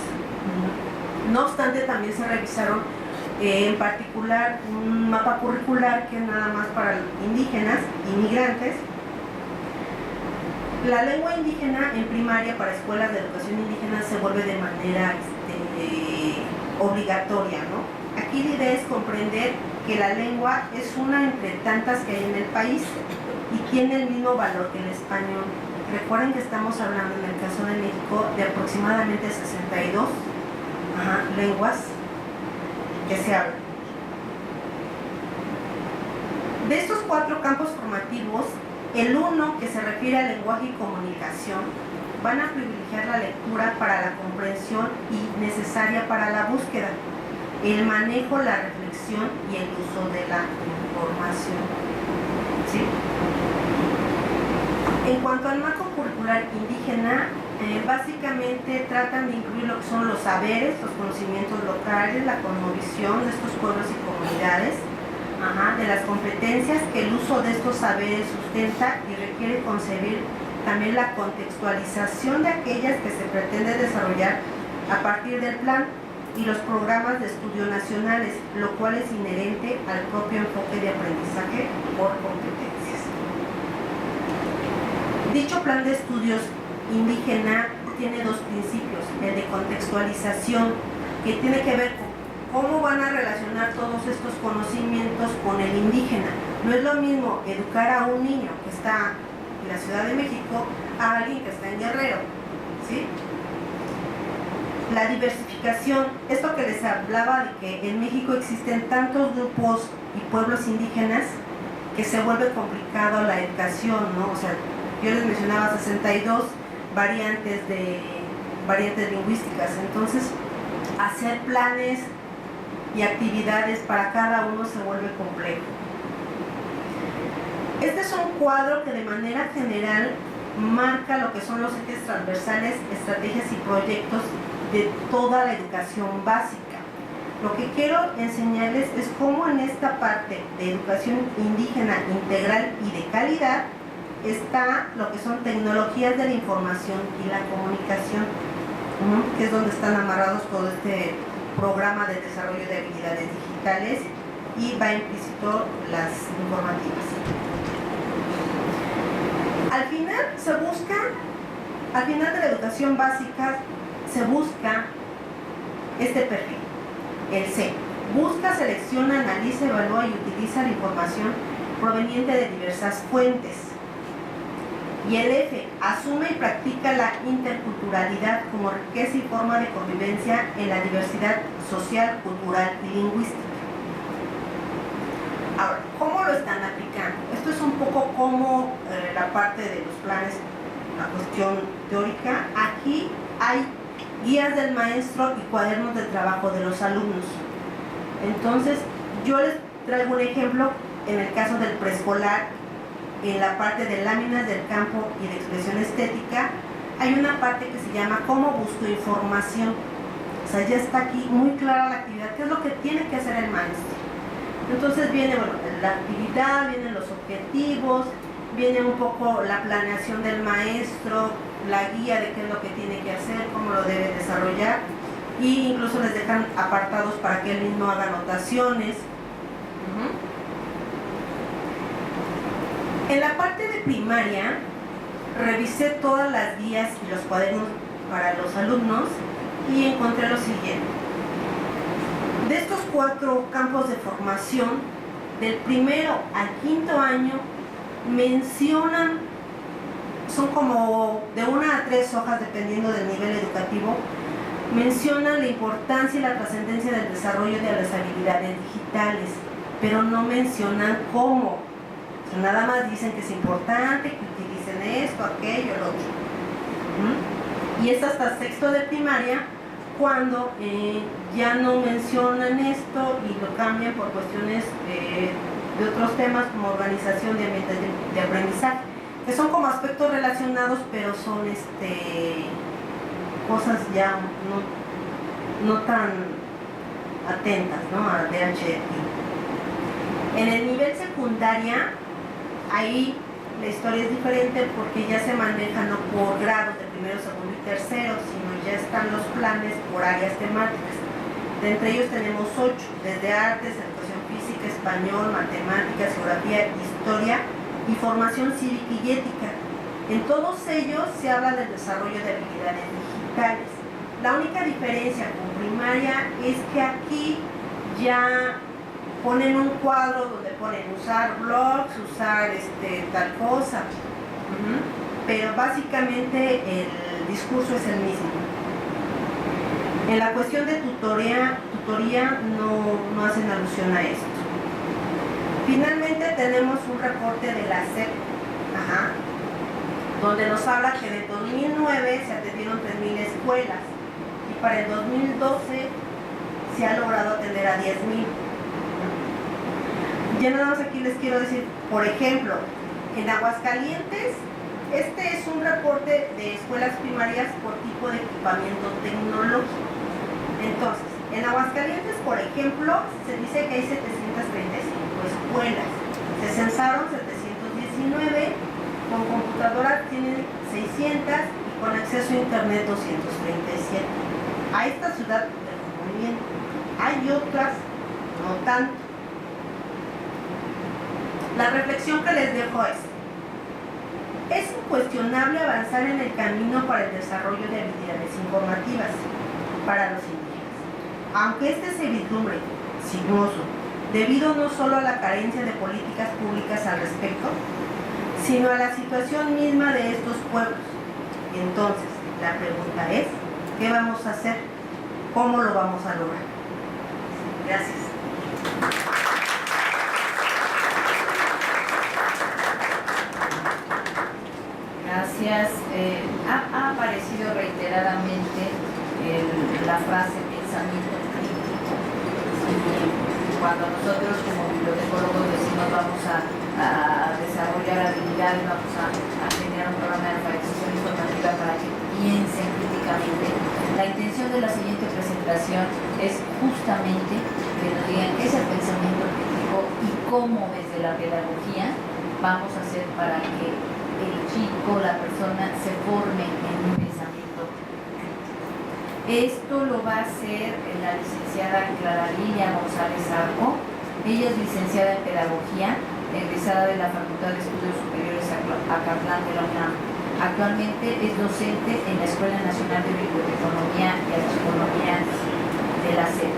No obstante, también se revisaron en particular un mapa curricular que es nada más para indígenas, inmigrantes. La lengua indígena en primaria para escuelas de educación indígena se vuelve de manera obligatoria, ¿no? Aquí la idea es comprender que la lengua es una entre tantas que hay en el país y tiene el mismo valor que el español. Recuerden que estamos hablando en el caso de México de aproximadamente 62 lenguas que se hablan. De estos 4 campos formativos, el 1 que se refiere al lenguaje y comunicación van a privilegiar la lectura para la comprensión y necesaria para la búsqueda, el manejo, la reflexión y el uso de la información. ¿Sí? En cuanto al marco curricular indígena, básicamente tratan de incluir lo que son los saberes, los conocimientos locales, la cosmovisión de estos pueblos y comunidades, de las competencias que el uso de estos saberes sustenta y requiere concebir también la contextualización de aquellas que se pretende desarrollar a partir del plan y los programas de estudio nacionales, lo cual es inherente al propio enfoque de aprendizaje por competencias. Dicho plan de estudios indígena tiene 2 principios, el de contextualización, que tiene que ver con cómo van a relacionar todos estos conocimientos con el indígena. No es lo mismo educar a un niño que está en la Ciudad de México a alguien que está en Guerrero, ¿sí? La diversificación, esto que les hablaba de que en México existen tantos grupos y pueblos indígenas que se vuelve complicado la educación, ¿no? O sea, yo les mencionaba 62 variantes lingüísticas, entonces hacer planes y actividades para cada uno se vuelve complejo. Este es un cuadro que de manera general marca lo que son los ejes transversales, estrategias y proyectos de toda la educación básica. Lo que quiero enseñarles es cómo en esta parte de educación indígena integral y de calidad está lo que son tecnologías de la información y la comunicación, que es donde están amarrados todo este programa de desarrollo de habilidades digitales y va implícito las informativas. Al final de la educación básica se busca este perfil, el C. Busca, selecciona, analiza, evalúa y utiliza la información proveniente de diversas fuentes. Y el F, asume y practica la interculturalidad como riqueza y forma de convivencia en la diversidad social, cultural y lingüística. Ahora, ¿cómo lo están aplicando? Esto es un poco como la parte de los planes, la cuestión teórica. Aquí hay guías del maestro y cuadernos de trabajo de los alumnos. Entonces, yo les traigo un ejemplo en el caso del preescolar. En la parte de láminas del campo y de expresión estética, hay una parte que se llama ¿cómo busco información? O sea, ya está aquí muy clara la actividad, qué es lo que tiene que hacer el maestro. Entonces viene la actividad, vienen los objetivos, viene un poco la planeación del maestro, la guía de qué es lo que tiene que hacer, cómo lo debe desarrollar, y incluso les dejan apartados para que él mismo haga anotaciones. En la parte de primaria, revisé todas las guías y los cuadernos para los alumnos y encontré lo siguiente. De estos 4 campos de formación, del primero al 5.º año, mencionan, son como de 1 a 3 hojas dependiendo del nivel educativo, mencionan la importancia y la trascendencia del desarrollo de las habilidades digitales, pero no mencionan cómo. O sea, nada más dicen que es importante, que utilicen esto, aquello, lo otro. Y es hasta sexto de primaria cuando ya no mencionan esto y lo cambian por cuestiones de otros temas como organización de ambientes de aprendizaje, que son como aspectos relacionados, pero son cosas ya no tan atentas, ¿no?, al DHI. En el nivel secundaria, ahí la historia es diferente porque ya se maneja no por grados de primero, segundo y tercero, sino ya están los planes por áreas temáticas. De entre ellos tenemos 8, desde artes, educación física, español, matemáticas, geografía, historia y formación cívica y ética. En todos ellos se habla del desarrollo de habilidades digitales. La única diferencia con primaria es que aquí ya ponen un cuadro donde ponen usar blogs, usar tal cosa, pero básicamente el discurso es el mismo. En la cuestión de tutoría no hacen alusión a esto. Finalmente tenemos un reporte de la SEP, donde nos habla que en 2009 se atendieron 3.000 escuelas y para el 2012 se ha logrado atender a 10.000. Ya nada más aquí les quiero decir, por ejemplo, en Aguascalientes, este es un reporte de escuelas primarias por tipo de equipamiento tecnológico. Entonces, en Aguascalientes, por ejemplo, se dice que hay 735 escuelas. Se censaron 719, con computadoras tienen 600 y con acceso a internet 237. A esta ciudad muy bien. Hay otras, no tanto. La reflexión que les dejo es incuestionable avanzar en el camino para el desarrollo de habilidades informativas para los indígenas, aunque este se vislumbre sinuoso, debido no solo a la carencia de políticas públicas al respecto, sino a la situación misma de estos pueblos. Entonces, la pregunta es, ¿qué vamos a hacer? ¿Cómo lo vamos a lograr? Gracias. Gracias. Ha aparecido reiteradamente la frase pensamiento crítico. Y cuando nosotros como bibliotecólogos decimos vamos a desarrollar habilidades, vamos a generar un programa de alfabetización informativa para que piensen críticamente, la intención de la siguiente presentación es justamente que nos digan qué es el pensamiento crítico y cómo desde la pedagogía vamos a hacer para que el chico, la persona, se forme en un pensamiento crítico. Esto lo va a hacer la licenciada Clara Lilia González Arco. Ella es licenciada en Pedagogía, egresada de la Facultad de Estudios Superiores Acatlán de la UNAM. Actualmente es docente en la Escuela Nacional de Biblioteconomía y Archivología de la SEP.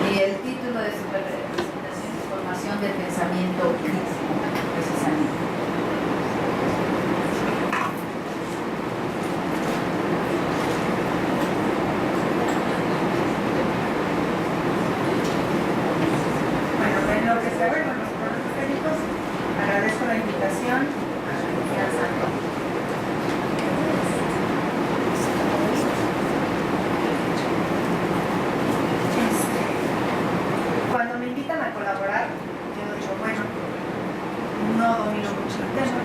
Y el título de su presentación es Formación del Pensamiento Crítico, precisamente. Bueno, en lo que se ve con los problemas técnicos, agradezco la invitación a la confianza. Cuando me invitan a colaborar, yo digo, bueno, no domino mucho el tema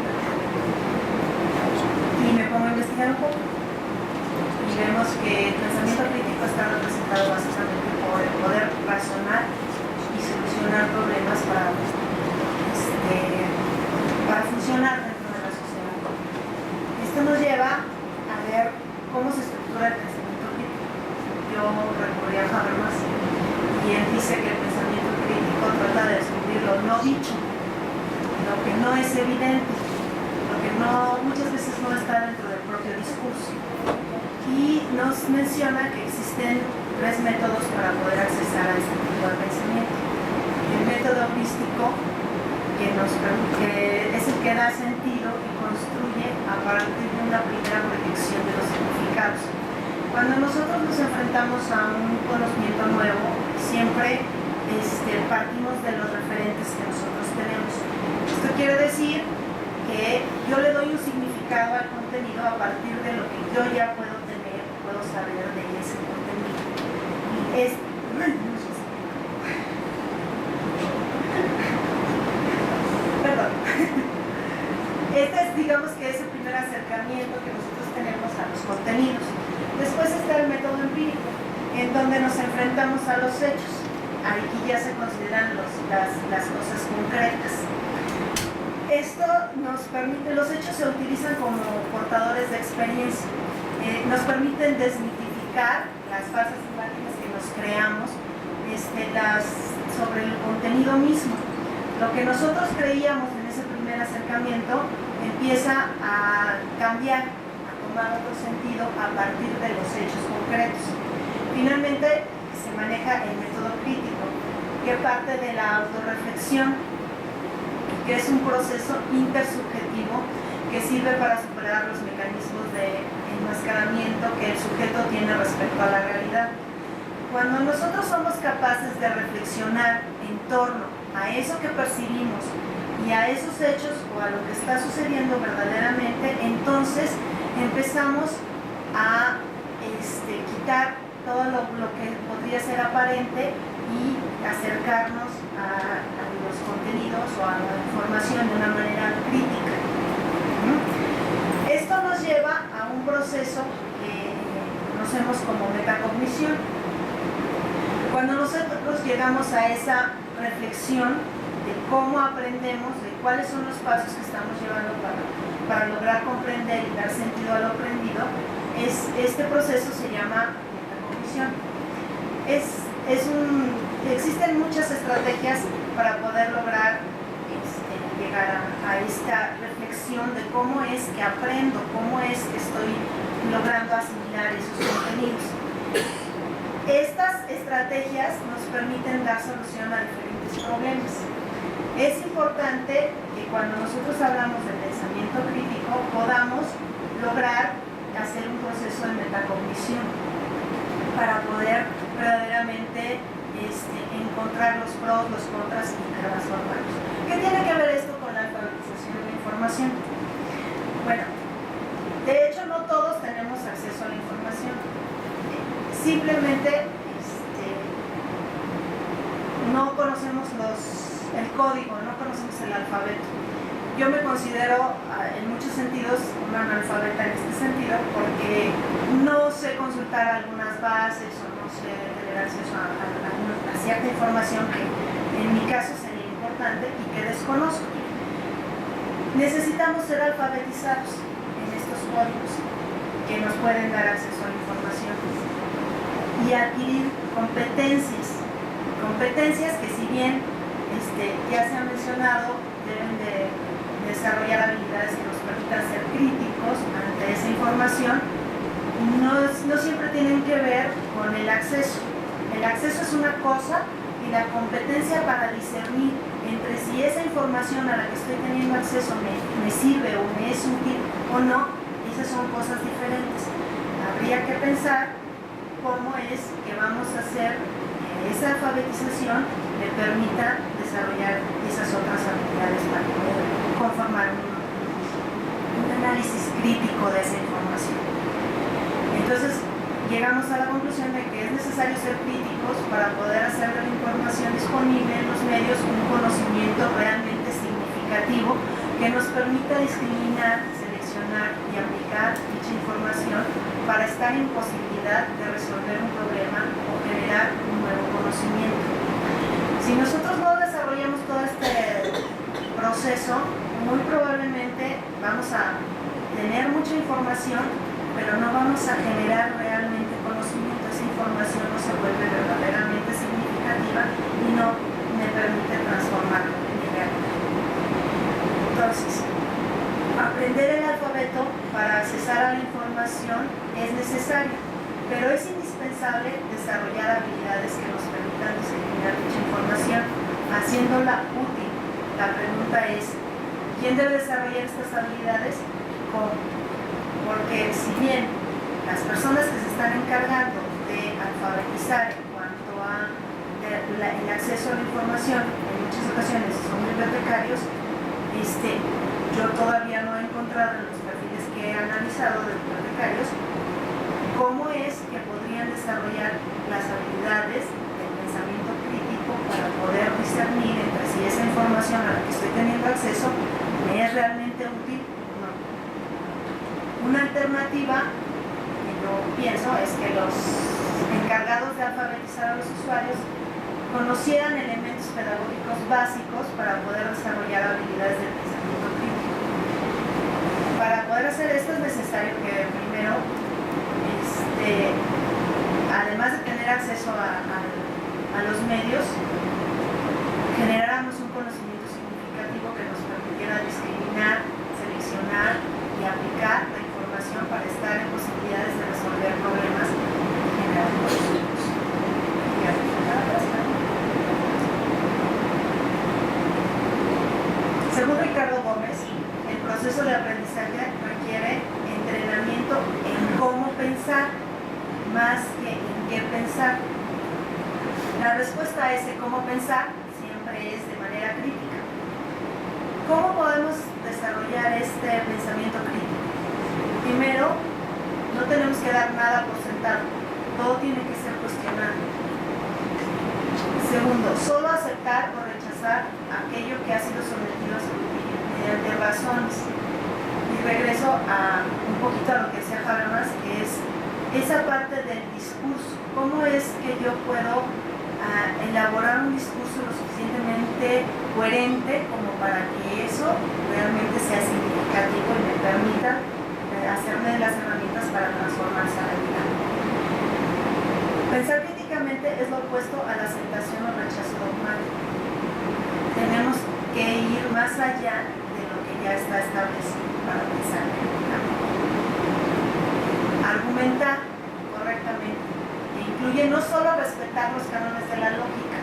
y me pongo a investigar un poco y vemos que el pensamiento crítico está representado básicamente por el poder razonar y solucionar problemas para funcionar dentro de la sociedad. Esto nos lleva a ver cómo se estructura el pensamiento crítico. Yo recurrí a Habermas y él dice que el pensamiento crítico trata de descubrir lo no dicho, lo que no es evidente, lo que muchas veces no está dentro del propio discurso. Y nos menciona que existen 3 métodos para poder accesar a este tipo de pensamiento. El método heurístico, que es el que da sentido y construye a partir de una primera proyección de los significados. Cuando nosotros nos enfrentamos a un conocimiento nuevo, siempre partimos de los referentes que nosotros tenemos. Esto quiere decir que yo le doy un significado al contenido a partir de lo que yo ya puedo tener, puedo saber de ese contenido. Perdón. Este es, digamos que es el primer acercamiento que nosotros tenemos a los contenidos. Después está el método empírico, en donde nos enfrentamos a los hechos. Aquí ya se consideran las cosas concretas. Esto nos permite, los hechos se utilizan como portadores de experiencia, nos permiten desmitificar las falsas imágenes que nos creamos sobre el contenido mismo. Lo que nosotros creíamos en ese primer acercamiento empieza a cambiar, a tomar otro sentido a partir de los hechos concretos. Finalmente se maneja el método crítico, que parte de la autorreflexión, que es un proceso intersubjetivo que sirve para superar los mecanismos de enmascaramiento que el sujeto tiene respecto a la realidad. Cuando nosotros somos capaces de reflexionar en torno a eso que percibimos y a esos hechos o a lo que está sucediendo verdaderamente, entonces empezamos a quitar todo lo que podría ser aparente y acercarnos a los contenidos o a la información de una manera crítica. Esto nos lleva a un proceso que conocemos como metacognición. Cuando nosotros llegamos a esa reflexión de cómo aprendemos, de cuáles son los pasos que estamos llevando para lograr comprender y dar sentido a lo aprendido, este proceso se llama metacognición. Existen muchas estrategias para poder lograr llegar a esta reflexión de cómo es que aprendo, cómo es que estoy logrando asimilar esos contenidos. Estas estrategias nos permiten dar solución a diferentes problemas. Es importante que cuando nosotros hablamos de pensamiento crítico podamos lograr hacer un proceso de metacognición para poder verdaderamente encontrar los pros, los contras y transformarlos. ¿Qué tiene que ver esto con la alfabetización de la información? Bueno, de hecho no todos tenemos acceso a la información. Simplemente no conocemos el código, no conocemos el alfabeto. Yo me considero en muchos sentidos una analfabeta en este sentido porque no sé consultar algunas bases o no sé tener acceso a cierta información que en mi caso sería importante y que desconozco. Necesitamos ser alfabetizados en estos códigos que nos pueden dar acceso a la información y adquirir competencias que si bien ya se ha mencionado, deben de desarrollar habilidades que nos permitan ser críticos ante esa información, no siempre tienen que ver con el acceso. El acceso es una cosa y la competencia para discernir entre si esa información a la que estoy teniendo acceso me sirve o me es útil o no, esas son cosas diferentes. Habría que pensar cómo es que vamos a hacer que esa alfabetización me permita desarrollar esas otras habilidades para poder conformar un análisis crítico de esa información. Entonces, llegamos a la conclusión de que es necesario ser críticos para poder hacer de la información disponible en los medios un conocimiento realmente significativo que nos permita discriminar, seleccionar y aplicar dicha información para estar en posibilidad de resolver un problema o generar un nuevo conocimiento. Si nosotros no desarrollamos todo este proceso, muy probablemente vamos a tener mucha información, pero no vamos a generar realmente conocimiento. Esa información no se vuelve verdaderamente significativa y no me permite transformarlo en mi realidad. Entonces, aprender el alfabeto para accesar a la información es necesario, pero es indispensable desarrollar habilidades que nos permitan diseminar dicha información, haciéndola útil. La pregunta es, ¿quién debe desarrollar estas habilidades? ¿Cómo? Porque si bien las personas que se están encargando de alfabetizar en cuanto a el acceso a la información, en muchas ocasiones son bibliotecarios, yo todavía no he encontrado en los perfiles que he analizado de bibliotecarios cómo es que podrían desarrollar las habilidades del pensamiento crítico para poder discernir entre si esa información a la que estoy teniendo acceso me es realmente útil o no. Una alternativa que yo pienso es que los encargados de alfabetizar a los usuarios conocieran elementos pedagógicos básicos para poder desarrollar habilidades del pensamiento crítico. Para poder hacer esto es necesario que primero, además de tener acceso a los medios, generáramos un conocimiento significativo que nos permitiera discriminar, seleccionar y aplicar la información para estar en posibilidades de resolver problemas y generar conocimientos. Según Ricardo Gómez, el proceso de aprendizaje requiere entrenamiento en cómo pensar más que en qué pensar. La respuesta a ese cómo pensar siempre es de manera crítica. ¿Cómo podemos desarrollar este pensamiento crítico? Primero, no tenemos que dar nada por sentado, todo tiene que ser cuestionado. Segundo, solo aceptar o rechazar aquello que ha sido sometido a escrutinio mediante razones. Y regreso a un poquito a lo que decía Habermas, que es esa parte del discurso. ¿Cómo es que yo puedo elaborar un discurso lo suficientemente coherente como para que eso realmente sea significativo y me permita hacerme las herramientas para transformarse a la vida? Pensar críticamente es lo opuesto a la aceptación o rechazo dogmático. Tenemos que ir más allá de lo que ya está establecido para pensar críticamente. Argumentar correctamente, que incluye no solo respetar los cánones de la lógica,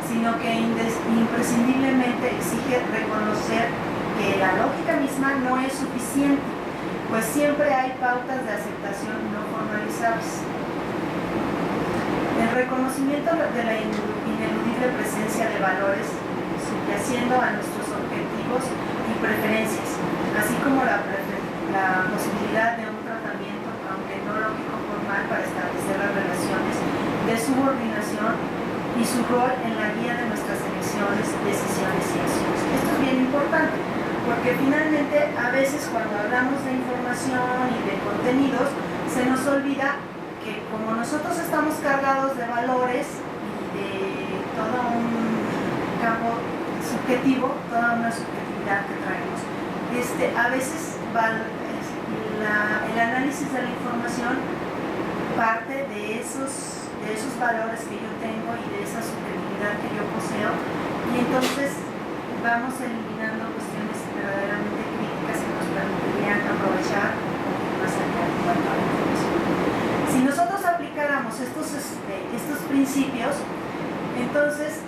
sino que imprescindiblemente exige reconocer que la lógica misma no es suficiente, pues siempre hay pautas de aceptación no formalizables. El reconocimiento de la ineludible presencia de valores subyaciendo a nuestros objetivos y preferencias, así como la posibilidad de un tratamiento, aunque no lógico formal, para establecer las relaciones de subordinación y su rol en la guía de nuestras elecciones, decisiones y acciones. Esto es bien importante, porque finalmente a veces cuando hablamos de información y de contenidos, se nos olvida que como nosotros estamos cargados de valores y de todo un campo subjetivo, toda una subjetividad que traemos, a veces el análisis de la información parte de esos valores que yo tengo y de esa subjetividad que yo poseo, y entonces vamos eliminando cuestiones verdaderamente críticas que nos permitirían aprovechar más allá de cuanto a la información. Si nosotros aplicáramos estos principios, entonces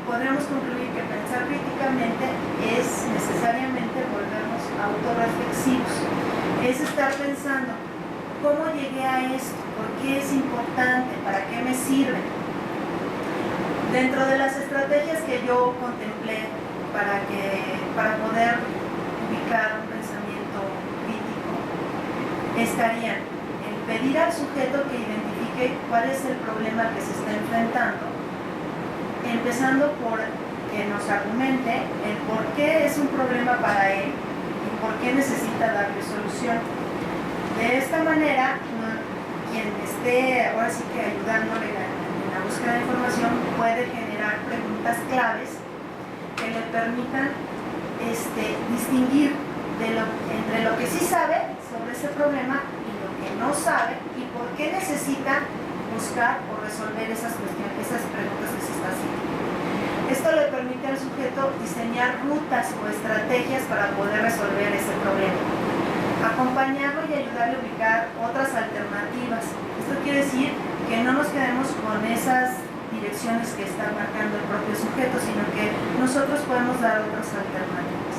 podríamos concluir que pensar críticamente es necesariamente volvernos autorreflexivos. Es estar pensando, ¿cómo llegué a esto? ¿Por qué es importante? ¿Para qué me sirve? Dentro de las estrategias que yo contemplé para poder ubicar un pensamiento crítico, estarían el pedir al sujeto que identifique cuál es el problema al que se está enfrentando, empezando por que nos argumente el por qué es un problema para él y por qué necesita darle solución. De esta manera, quien esté ahora sí que ayudándole en la búsqueda de información puede generar preguntas claves que le permitan distinguir entre lo que sí sabe sobre ese problema y lo que no sabe y por qué necesita buscar o resolver esas cuestiones, esas preguntas que se está haciendo. Esto le permite al sujeto diseñar rutas o estrategias para poder resolver ese problema, acompañarlo y ayudarle a ubicar otras alternativas. Esto quiere decir que no nos quedemos con esas direcciones que está marcando el propio sujeto, sino que nosotros podemos dar otras alternativas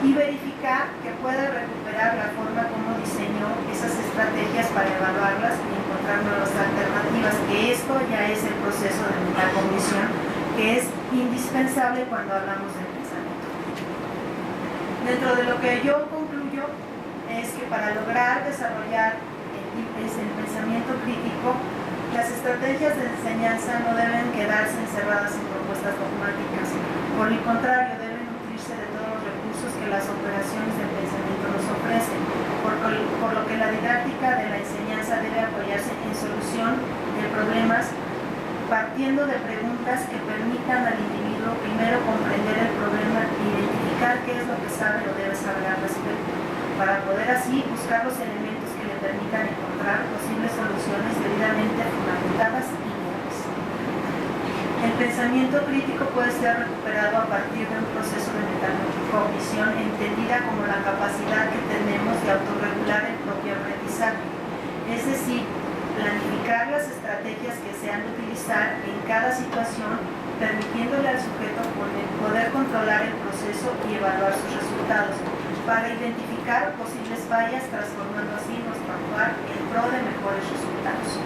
y verificar que puede recuperar la forma como diseñó esas estrategias para evaluarlas y encontrar nuevas alternativas, que esto ya es el proceso de metacognición, que es indispensable cuando hablamos de pensamiento. Dentro de lo que yo concluyo es que para lograr desarrollar el pensamiento crítico, las estrategias de enseñanza no deben quedarse encerradas en propuestas dogmáticas. Por el contrario, deben nutrirse de todos los recursos que las operaciones del pensamiento nos ofrecen, por lo que la didáctica de la enseñanza debe apoyarse en solución de problemas partiendo de preguntas que permitan al individuo primero comprender el problema e identificar qué es lo que sabe o debe saber al respecto, para poder así buscar los elementos que le permitan encontrar posibles soluciones debidamente fundamentadas y reales. El pensamiento crítico puede ser recuperado a partir de un proceso de metacognición entendida como la capacidad que tenemos de autorregular el propio aprendizaje, es decir, planificar las estrategias que se han de utilizar en cada situación, permitiéndole al sujeto poder controlar el proceso y evaluar sus resultados, para identificar posibles fallas, transformando así nuestro actuar en pro de mejores resultados.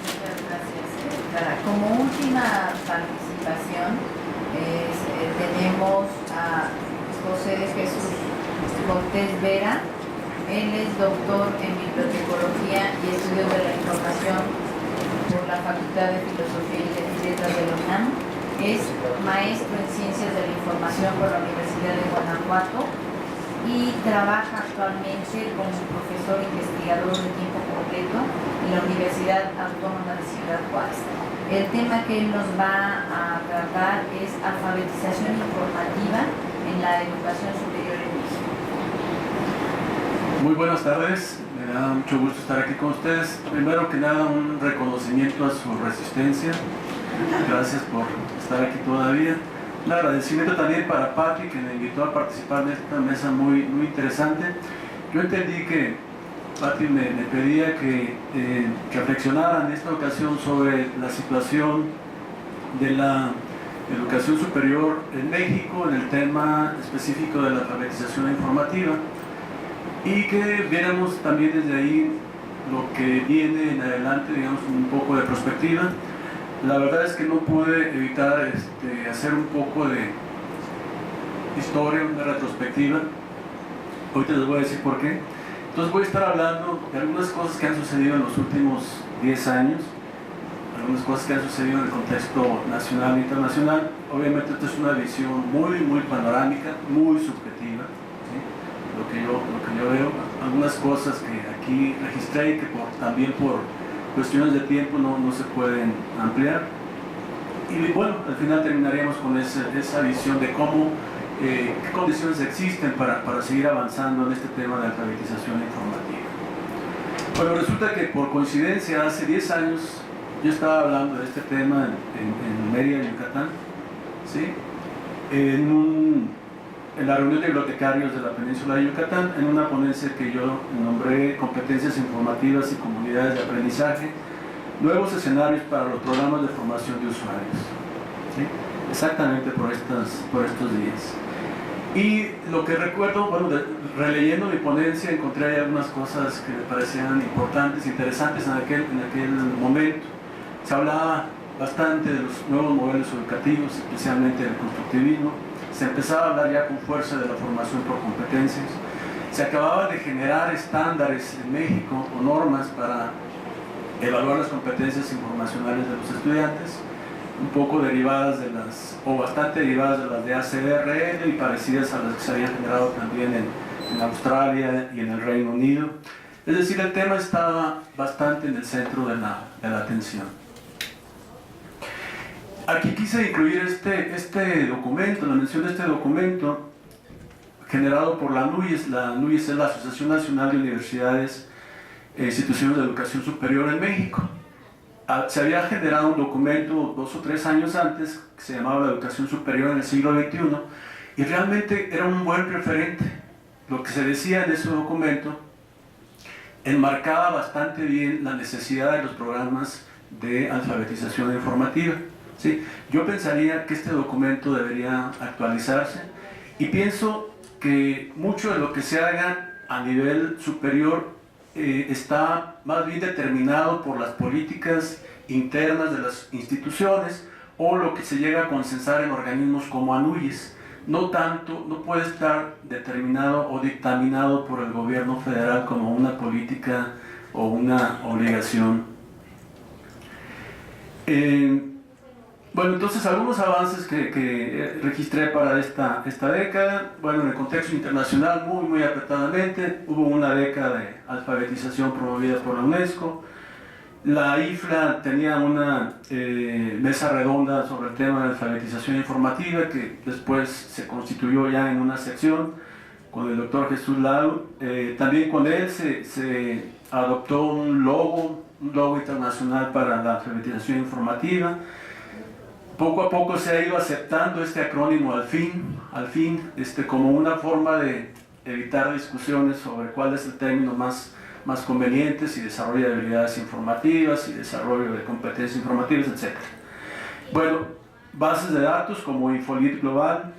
Muchas gracias. Como última participación, tenemos a José de Jesús Cortés Vera. Él es doctor en Bibliotecología y Estudios de la Información por la Facultad de Filosofía y Letras de la UNAM. Es maestro en Ciencias de la Información por la Universidad de Guanajuato y trabaja actualmente como profesor investigador de tiempo completo en la Universidad Autónoma de Ciudad Juárez. El tema que él nos va a tratar es alfabetización informativa en la educación superior en México. Muy buenas tardes, me da mucho gusto estar aquí con ustedes. Primero que nada, un reconocimiento a su resistencia. Gracias por estar aquí todavía. Un agradecimiento también para Patti, que me invitó a participar en esta mesa muy interesante. Yo entendí que Patti me pedía que reflexionara en esta ocasión sobre la situación de la educación superior en México, en el tema específico de la alfabetización informativa, y que viéramos también desde ahí lo que viene en adelante, digamos, un poco de perspectiva. La verdad es que no pude evitar hacer un poco de historia, una retrospectiva. Ahorita les voy a decir por qué. Entonces voy a estar hablando de algunas cosas que han sucedido en los últimos 10 años, algunas cosas que han sucedido en el contexto nacional e internacional. Obviamente esta es una visión muy panorámica, muy subjetiva, ¿sí? Lo que yo veo, algunas cosas que aquí registré y que también por cuestiones de tiempo no se pueden ampliar. Y bueno, al final terminaríamos con esa visión de cómo qué condiciones existen para seguir avanzando en este tema de alfabetización informativa. Bueno, resulta que por coincidencia hace 10 años yo estaba hablando de este tema en Mérida, Yucatán, ¿sí? En la reunión de bibliotecarios de la península de Yucatán, en una ponencia que yo nombré Competencias informativas y comunidades de aprendizaje, nuevos escenarios para los programas de formación de usuarios, ¿sí? Exactamente por estos días. Y lo que recuerdo, bueno, releyendo mi ponencia, encontré ahí algunas cosas que me parecían importantes, interesantes en aquel momento. Se hablaba bastante de los nuevos modelos educativos, especialmente del constructivismo. Se empezaba a hablar ya con fuerza de la formación por competencias. Se acababa de generar estándares en México o normas para evaluar las competencias informacionales de los estudiantes, un poco derivadas o bastante derivadas de las de ACRL y parecidas a las que se habían generado también en Australia y en el Reino Unido. Es decir, el tema estaba bastante en el centro de la atención. Aquí quise incluir este documento, la mención de este documento generado por la NUYES. La NUYES es la Asociación Nacional de Universidades e Instituciones de Educación Superior en México. Se había generado un documento 2 o 3 años antes que se llamaba La Educación Superior en el siglo XXI, y realmente era un buen referente. Lo que se decía en ese documento enmarcaba bastante bien la necesidad de los programas de alfabetización informativa. ¿Sí? Yo pensaría que este documento debería actualizarse y pienso que mucho de lo que se haga a nivel superior está más bien determinado por las políticas internas de las instituciones o lo que se llega a consensar en organismos como ANUYES. No puede estar determinado o dictaminado por el gobierno federal como una política o una obligación. Bueno, entonces algunos avances que registré para esta década. Bueno, en el contexto internacional muy apretadamente, hubo una década de alfabetización promovida por la UNESCO. La IFLA tenía una mesa redonda sobre el tema de alfabetización informativa que después se constituyó ya en una sección con el doctor Jesús Lau. También con él se adoptó un logo internacional para la alfabetización informativa. Poco a poco se ha ido aceptando este acrónimo al fin, como una forma de evitar discusiones sobre cuál es el término más conveniente, si desarrollo de habilidades informativas, si desarrollo de competencias informativas, etc. Bueno, bases de datos como Infolit Global.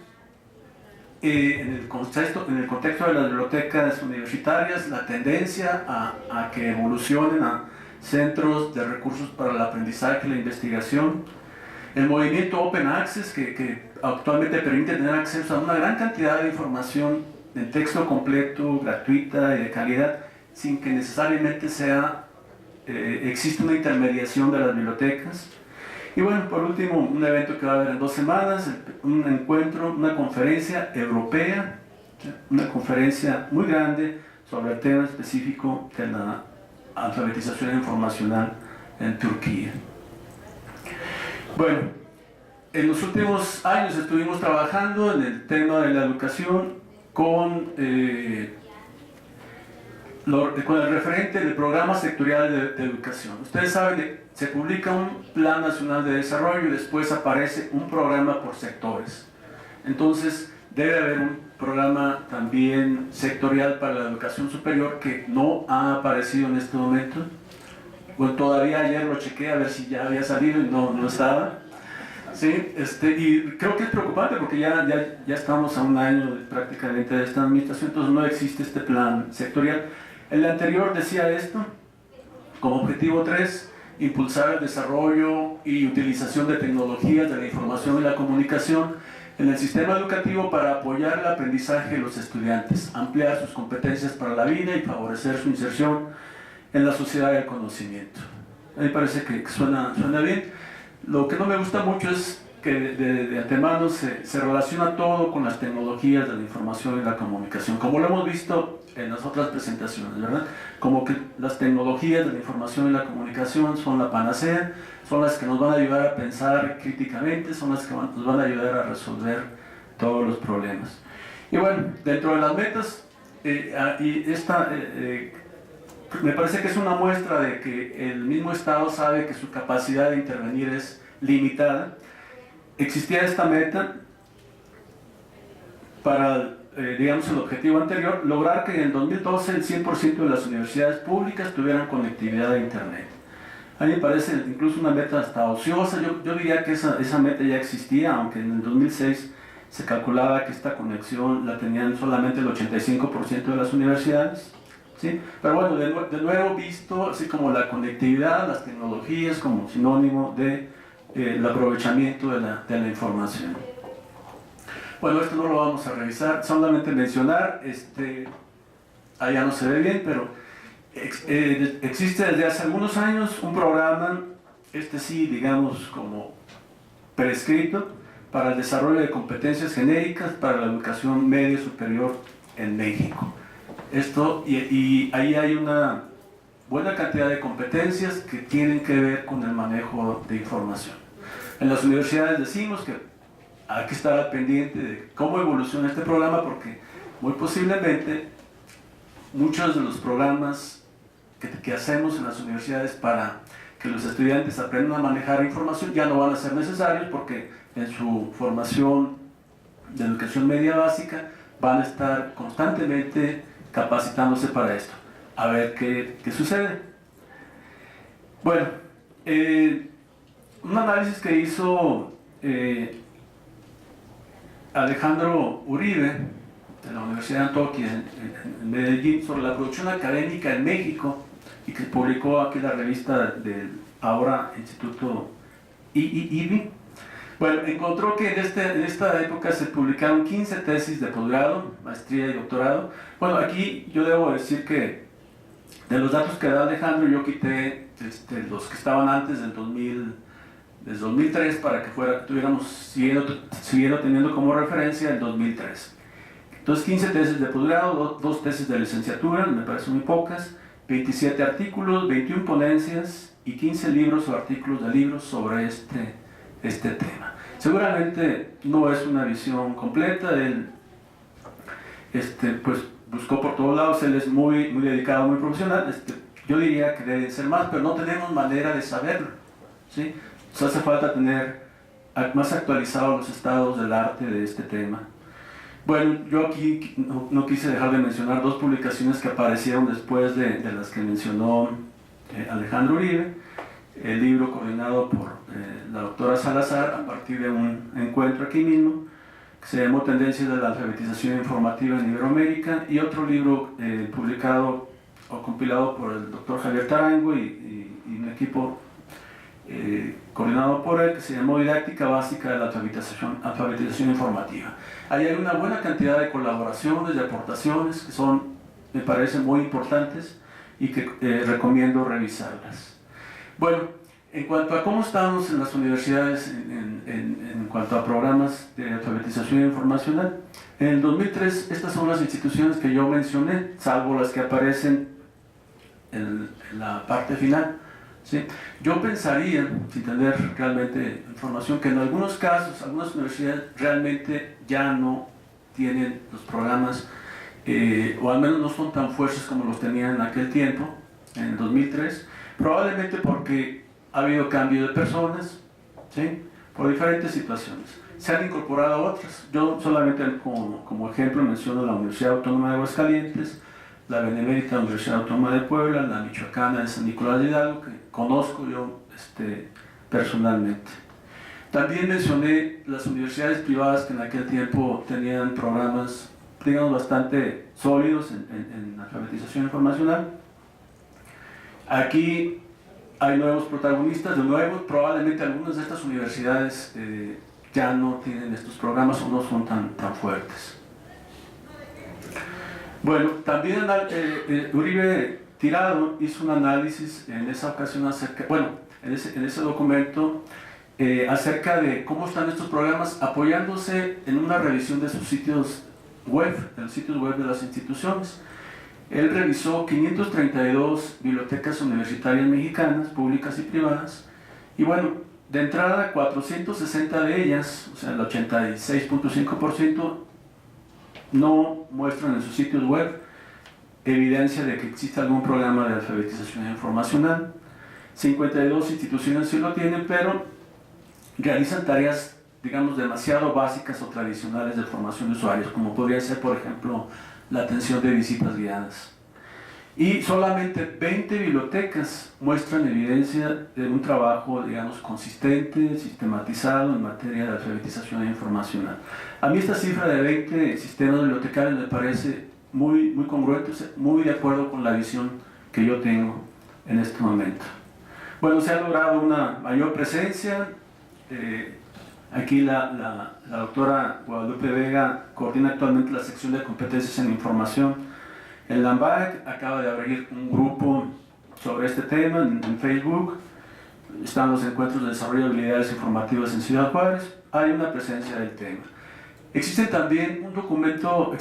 En el contexto de las bibliotecas universitarias, la tendencia a que evolucionen a centros de recursos para el aprendizaje y la investigación. El movimiento Open Access, que actualmente permite tener acceso a una gran cantidad de información en texto completo, gratuita y de calidad, sin que necesariamente exista una intermediación de las bibliotecas. Y bueno, por último, un evento que va a haber en 2 semanas, un encuentro, una conferencia europea, una conferencia muy grande sobre el tema específico de la alfabetización informacional en Turquía. Bueno, en los últimos años estuvimos trabajando en el tema de la educación con el referente del programa sectorial de educación. Ustedes saben que se publica un plan nacional de desarrollo y después aparece un programa por sectores. Entonces debe haber un programa también sectorial para la educación superior que no ha aparecido en este momento. Bueno, todavía ayer lo chequeé a ver si ya había salido y no estaba. Sí, y creo que es preocupante porque ya estamos a un año prácticamente de esta administración, entonces no existe este plan sectorial. El anterior decía esto, como objetivo 3, impulsar el desarrollo y utilización de tecnologías de la información y la comunicación en el sistema educativo para apoyar el aprendizaje de los estudiantes, ampliar sus competencias para la vida y favorecer su inserción en la sociedad del conocimiento. A mí me parece que suena bien. Lo que no me gusta mucho es que de antemano se relaciona todo con las tecnologías de la información y la comunicación, como lo hemos visto en las otras presentaciones, ¿verdad? Como que las tecnologías de la información y la comunicación son la panacea, son las que nos van a ayudar a pensar críticamente, son las que nos van a ayudar a resolver todos los problemas. Y bueno, dentro de las metas, me parece que es una muestra de que el mismo Estado sabe que su capacidad de intervenir es limitada. Existía esta meta para, digamos, el objetivo anterior, lograr que en el 2012 el 100% de las universidades públicas tuvieran conectividad a Internet. A mí me parece incluso una meta hasta ociosa. Yo diría que esa meta ya existía, aunque en el 2006 se calculaba que esta conexión la tenían solamente el 85% de las universidades. ¿Sí? Pero bueno, de nuevo visto así como la conectividad, las tecnologías como sinónimo de el aprovechamiento de la información. Bueno, esto no lo vamos a revisar, solamente mencionar, allá no se ve bien, pero existe desde hace algunos años un programa, sí, digamos, como prescrito, para el desarrollo de competencias genéricas para la educación media superior en México. Y ahí hay una buena cantidad de competencias que tienen que ver con el manejo de información. En las universidades decimos que hay que estar al pendiente de cómo evoluciona este programa porque muy posiblemente muchos de los programas que hacemos en las universidades para que los estudiantes aprendan a manejar información ya no van a ser necesarios porque en su formación de educación media básica van a estar constantemente capacitándose para esto. A ver qué sucede. Bueno, un análisis que hizo Alejandro Uribe de la Universidad de Antioquia en Medellín sobre la producción académica en México y que publicó aquí la revista del ahora Instituto IBI. Bueno, encontró que en esta época se publicaron 15 tesis de posgrado, maestría y doctorado. Bueno, aquí yo debo decir que de los datos que da Alejandro yo quité los que estaban antes del 2003 para que tuviéramos siguiendo teniendo como referencia el 2003. Entonces 15 tesis de posgrado, 2 tesis de licenciatura, me parecen muy pocas, 27 artículos, 21 ponencias y 15 libros o artículos de libros sobre este tema. Seguramente no es una visión completa, él pues buscó por todos lados, él es muy dedicado, muy profesional, yo diría que debe ser más, pero no tenemos manera de saberlo, ¿sí? Entonces hace falta tener más actualizados los estados del arte de este tema. Bueno, yo aquí no quise dejar de mencionar 2 publicaciones que aparecieron después de las que mencionó Alejandro Uribe, el libro coordinado por la doctora Salazar a partir de un encuentro aquí mismo, que se llamó Tendencias de la alfabetización informativa en Iberoamérica, y otro libro publicado o compilado por el doctor Javier Tarango y un equipo coordinado por él, que se llamó Didáctica Básica de la alfabetización informativa. Ahí hay una buena cantidad de colaboraciones, de aportaciones que me parecen muy importantes y que recomiendo revisarlas. Bueno, en cuanto a cómo estamos en las universidades en cuanto a programas de alfabetización informacional, en el 2003 estas son las instituciones que yo mencioné, salvo las que aparecen en la parte final. ¿Sí? Yo pensaría, sin tener realmente información, que en algunos casos, algunas universidades realmente ya no tienen los programas, o al menos no son tan fuertes como los tenían en aquel tiempo, en el 2003, probablemente porque ha habido cambio de personas, ¿sí? Por diferentes situaciones. Se han incorporado otras. Yo solamente como ejemplo menciono la Universidad Autónoma de Aguascalientes, la Benemérita Universidad Autónoma de Puebla, la Michoacana de San Nicolás de Hidalgo, que conozco yo personalmente. También mencioné las universidades privadas que en aquel tiempo tenían programas, digamos, bastante sólidos en alfabetización informacional. Aquí hay nuevos protagonistas, de nuevo, probablemente algunas de estas universidades ya no tienen estos programas o no son tan fuertes. Bueno, también Uribe Tirado hizo un análisis en esa ocasión en ese documento acerca de cómo están estos programas, apoyándose en una revisión de sus sitios web, de los sitios web de las instituciones. Él revisó 532 bibliotecas universitarias mexicanas, públicas y privadas, y bueno, de entrada 460 de ellas, o sea el 86.5%, no muestran en sus sitios web evidencia de que existe algún programa de alfabetización informacional. 52 instituciones sí lo tienen, pero realizan tareas, digamos, demasiado básicas o tradicionales de formación de usuarios, como podría ser, por ejemplo, la atención de visitas guiadas. Y solamente 20 bibliotecas muestran evidencia de un trabajo, digamos, consistente, sistematizado en materia de alfabetización informacional. A mí esta cifra de 20 sistemas bibliotecarios me parece muy congruente, muy de acuerdo con la visión que yo tengo en este momento. Bueno, se ha logrado una mayor presencia. Aquí la doctora Guadalupe Vega coordina actualmente la sección de competencias en información en la AMBAC, acaba de abrir un grupo sobre este tema en Facebook. Están los encuentros de desarrollo de habilidades informativas en Ciudad Juárez. Hay una presencia del tema. Existe también un documento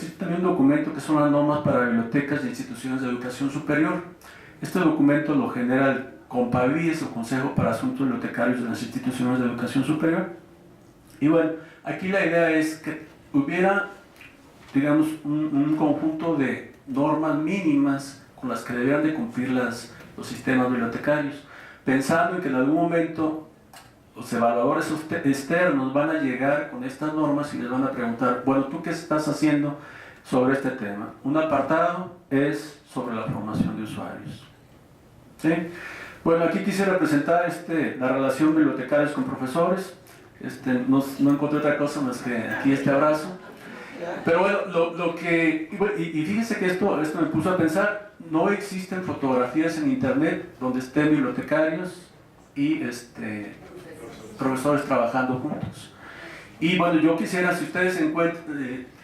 que son las normas para bibliotecas e instituciones de educación superior. Este documento lo genera el COMPABIES, o Consejo para Asuntos Bibliotecarios de las Instituciones de Educación Superior. Y bueno, aquí la idea es que hubiera, digamos, un conjunto de normas mínimas con las que debieran de cumplir los sistemas bibliotecarios, pensando en que en algún momento los evaluadores externos van a llegar con estas normas y les van a preguntar, bueno, ¿tú qué estás haciendo sobre este tema? Un apartado es sobre la formación de usuarios. ¿Sí? Bueno, aquí quisiera presentar la relación bibliotecarios con profesores. No encontré otra cosa más que aquí este abrazo. Pero bueno, y fíjense que esto me puso a pensar, no existen fotografías en internet donde estén bibliotecarios y profesores trabajando juntos. Y bueno, yo quisiera, si ustedes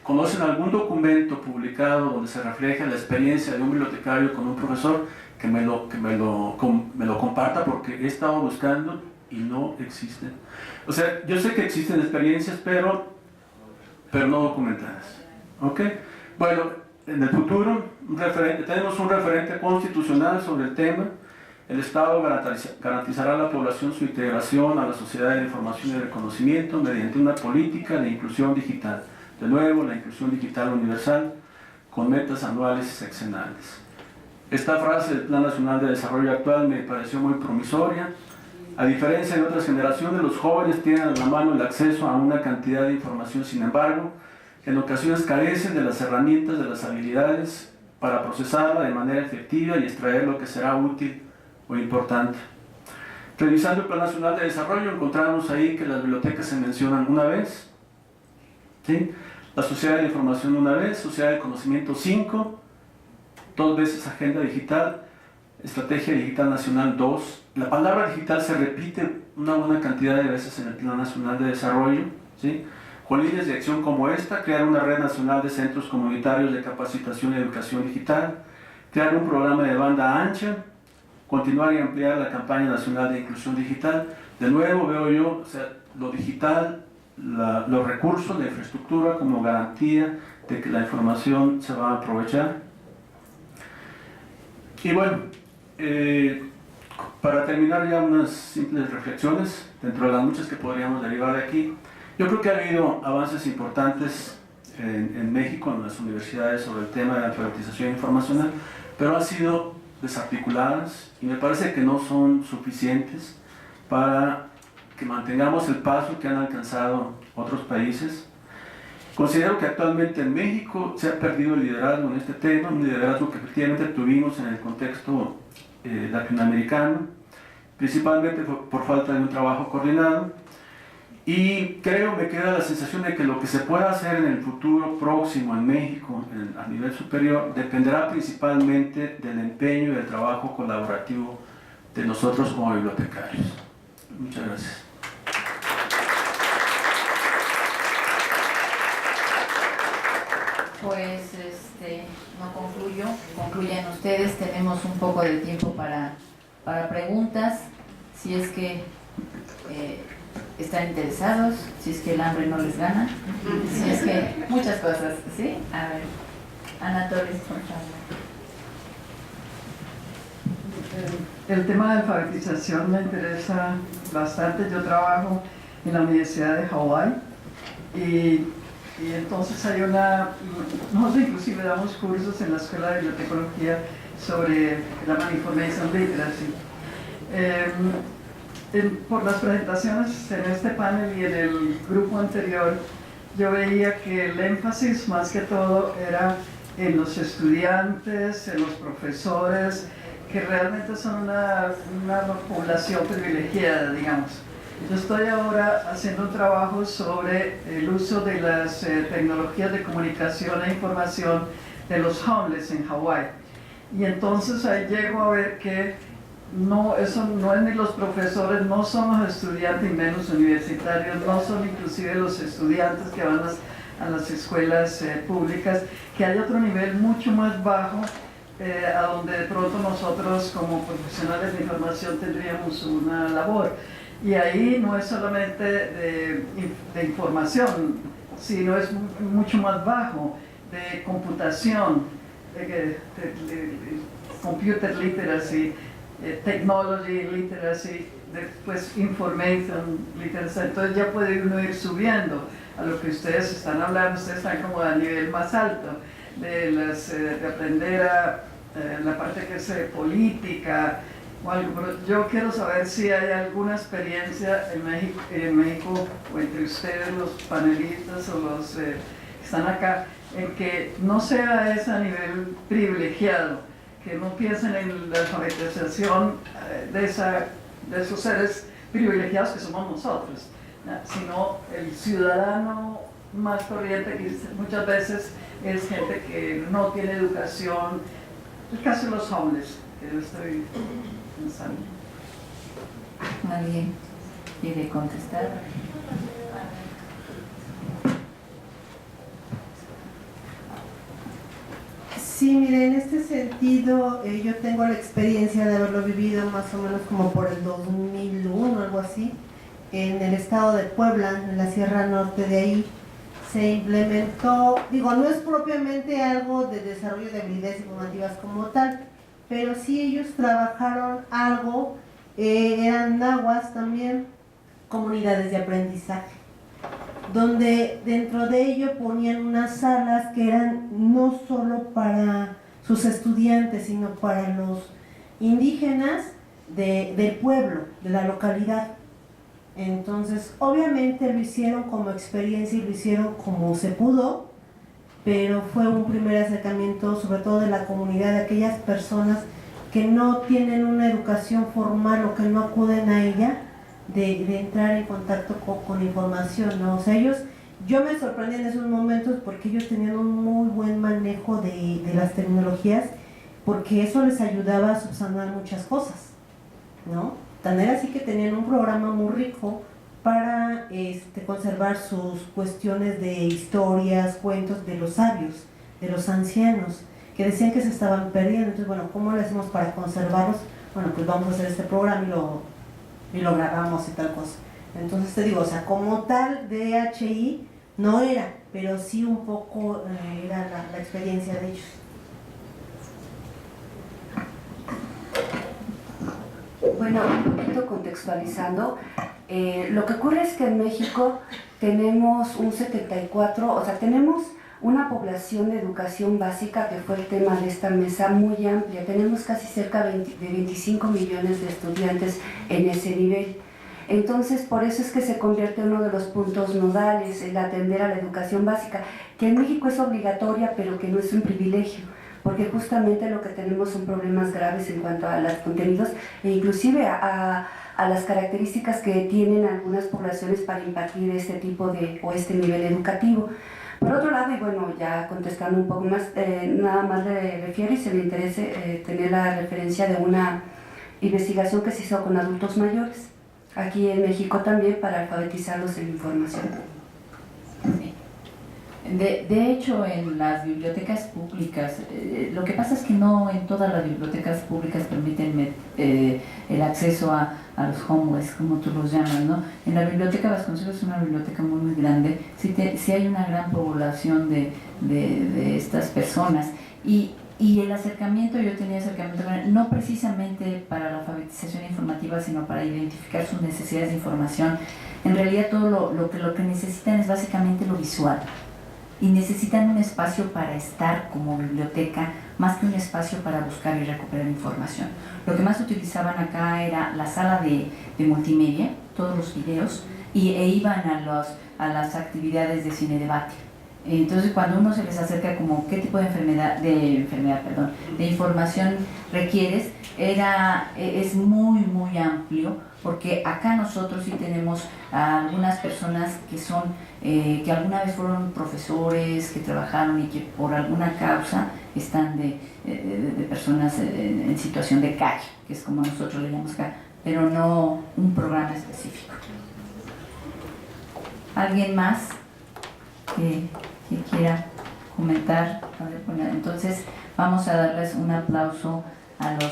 conocen algún documento publicado donde se refleja la experiencia de un bibliotecario con un profesor, que me lo comparta, porque he estado buscando y no existen. O sea, yo sé que existen experiencias, pero no documentadas. ¿Ok? Bueno, en el futuro tenemos un referente constitucional sobre el tema. El Estado garantizará a la población su integración a la sociedad de la información y del conocimiento mediante una política de inclusión digital. De nuevo, la inclusión digital universal con metas anuales y sexenales. Esta frase del Plan Nacional de Desarrollo actual me pareció muy promisoria. A diferencia de otras generaciones, los jóvenes tienen a la mano el acceso a una cantidad de información, sin embargo, en ocasiones carecen de las herramientas, de las habilidades para procesarla de manera efectiva y extraer lo que será útil o importante. Revisando el Plan Nacional de Desarrollo, encontramos ahí que las bibliotecas se mencionan una vez, ¿sí? La Sociedad de la Información una vez, Sociedad del Conocimiento 5, 2 veces Agenda Digital, Estrategia Digital Nacional 2. La palabra digital se repite una buena cantidad de veces en el Plan Nacional de Desarrollo, ¿sí? Con líneas de acción como esta: crear una red nacional de centros comunitarios de capacitación y educación digital, crear un programa de banda ancha, continuar y ampliar la campaña nacional de inclusión digital. De nuevo veo yo, o sea, lo digital, los recursos, la infraestructura como garantía de que la información se va a aprovechar. Y bueno, para terminar ya unas simples reflexiones dentro de las muchas que podríamos derivar de aquí. Yo creo que ha habido avances importantes en México, en las universidades, sobre el tema de la alfabetización informacional, pero han sido desarticuladas y me parece que no son suficientes para que mantengamos el paso que han alcanzado otros países. Considero que actualmente en México se ha perdido el liderazgo en este tema, un liderazgo que efectivamente tuvimos en el contexto latinoamericano, principalmente por falta de un trabajo coordinado. Y me queda la sensación de que lo que se pueda hacer en el futuro próximo en México, a nivel superior, dependerá principalmente del empeño y del trabajo colaborativo de nosotros como bibliotecarios. Muchas gracias. Pues no concluyen ustedes. Tenemos un poco de tiempo para preguntas, si es que están interesados, si es que el hambre no les gana, si es que muchas cosas, ¿sí? A ver, Ana Torres, por favor. El tema de alfabetización me interesa bastante. Yo trabajo en la Universidad de Hawái y entonces nosotros inclusive damos cursos en la Escuela de Bibliotecología sobre la Information Literacy. Por las presentaciones en este panel y en el grupo anterior, yo veía que el énfasis más que todo era en los estudiantes, en los profesores, que realmente son una población privilegiada, digamos. Yo estoy ahora haciendo un trabajo sobre el uso de las tecnologías de comunicación e información de los homeless en Hawái. Y entonces ahí llego a ver que eso no es ni los profesores, no son los estudiantes, ni menos universitarios, no son inclusive los estudiantes que van a las escuelas públicas, que hay otro nivel mucho más bajo a donde de pronto nosotros como profesionales de información tendríamos una labor. Y ahí no es solamente de información, sino es mucho más bajo, de computación, de computer literacy, technology literacy, después information literacy. Entonces ya puede uno ir subiendo a lo que ustedes están hablando. Ustedes están como a nivel más alto de aprender la parte que es política, o algo, pero yo quiero saber si hay alguna experiencia en México o entre ustedes, los panelistas o los que están acá, en que no sea ese a nivel privilegiado, que no piensen en la alfabetización de esos seres privilegiados que somos nosotros, sino el ciudadano más corriente, que muchas veces es gente que no tiene educación, el caso de los homeless, que yo estoy pensando. ¿Alguien quiere contestar? Sí, mire, en este sentido yo tengo la experiencia de haberlo vivido más o menos como por el 2001, algo así, en el estado de Puebla, en la Sierra Norte de ahí. Se implementó, digo, no es propiamente algo de desarrollo de habilidades informativas como tal, pero sí ellos trabajaron algo, eran nahuas también, comunidades de aprendizaje, donde dentro de ello ponían unas salas que eran no solo para sus estudiantes, sino para los indígenas del pueblo, de la localidad. Entonces, obviamente lo hicieron como experiencia y lo hicieron como se pudo, pero fue un primer acercamiento sobre todo de la comunidad, de aquellas personas que no tienen una educación formal o que no acuden a ella, de entrar en contacto con información, ¿no? O sea, yo me sorprendí en esos momentos porque ellos tenían un muy buen manejo de las tecnologías, porque eso les ayudaba a subsanar muchas cosas, ¿no? Tan era así que tenían un programa muy rico para conservar sus cuestiones de historias, cuentos de los sabios, de los ancianos, que decían que se estaban perdiendo. Entonces, bueno, ¿cómo le hacemos para conservarlos? Bueno, pues vamos a hacer este programa y lo grabamos y tal cosa. Entonces te digo, o sea, como tal DHI no era, pero sí un poco era la experiencia de ellos. Bueno, un poquito contextualizando, lo que ocurre es que en México tenemos un 74, o sea, tenemos una población de educación básica, que fue el tema de esta mesa, muy amplia. Tenemos casi cerca de 25 millones de estudiantes en ese nivel. Entonces, por eso es que se convierte en uno de los puntos nodales, el atender a la educación básica, que en México es obligatoria, pero que no es un privilegio, porque justamente lo que tenemos son problemas graves en cuanto a los contenidos e inclusive a las características que tienen algunas poblaciones para impartir este tipo de o este nivel educativo. Por otro lado, y bueno, ya contestando un poco más, nada más le refiero y se me interesa tener la referencia de una investigación que se hizo con adultos mayores, aquí en México también, para alfabetizarlos en información. Sí. De hecho, en las bibliotecas públicas, lo que pasa es que no en todas las bibliotecas públicas permiten el acceso a los homeless, como tú los llamas, ¿no? En la biblioteca Vasconcelos es una biblioteca muy, muy grande, sí hay una gran población de estas personas y el acercamiento, yo tenía acercamiento no precisamente para la alfabetización informativa, sino para identificar sus necesidades de información. En realidad todo lo que necesitan es básicamente lo visual. Y necesitan un espacio para estar como biblioteca, más que un espacio para buscar y recuperar información. Lo que más utilizaban acá era la sala de multimedia, todos los videos, e iban a las actividades de cine debate. Entonces, cuando uno se les acerca como qué tipo de información requieres, es muy, muy amplio, porque acá nosotros sí tenemos a algunas personas que son que alguna vez fueron profesores, que trabajaron y que por alguna causa están de personas en situación de calle, que es como nosotros le llamamos acá, pero no un programa específico. ¿Alguien más que quiera comentar? A ver, bueno, entonces vamos a darles un aplauso a los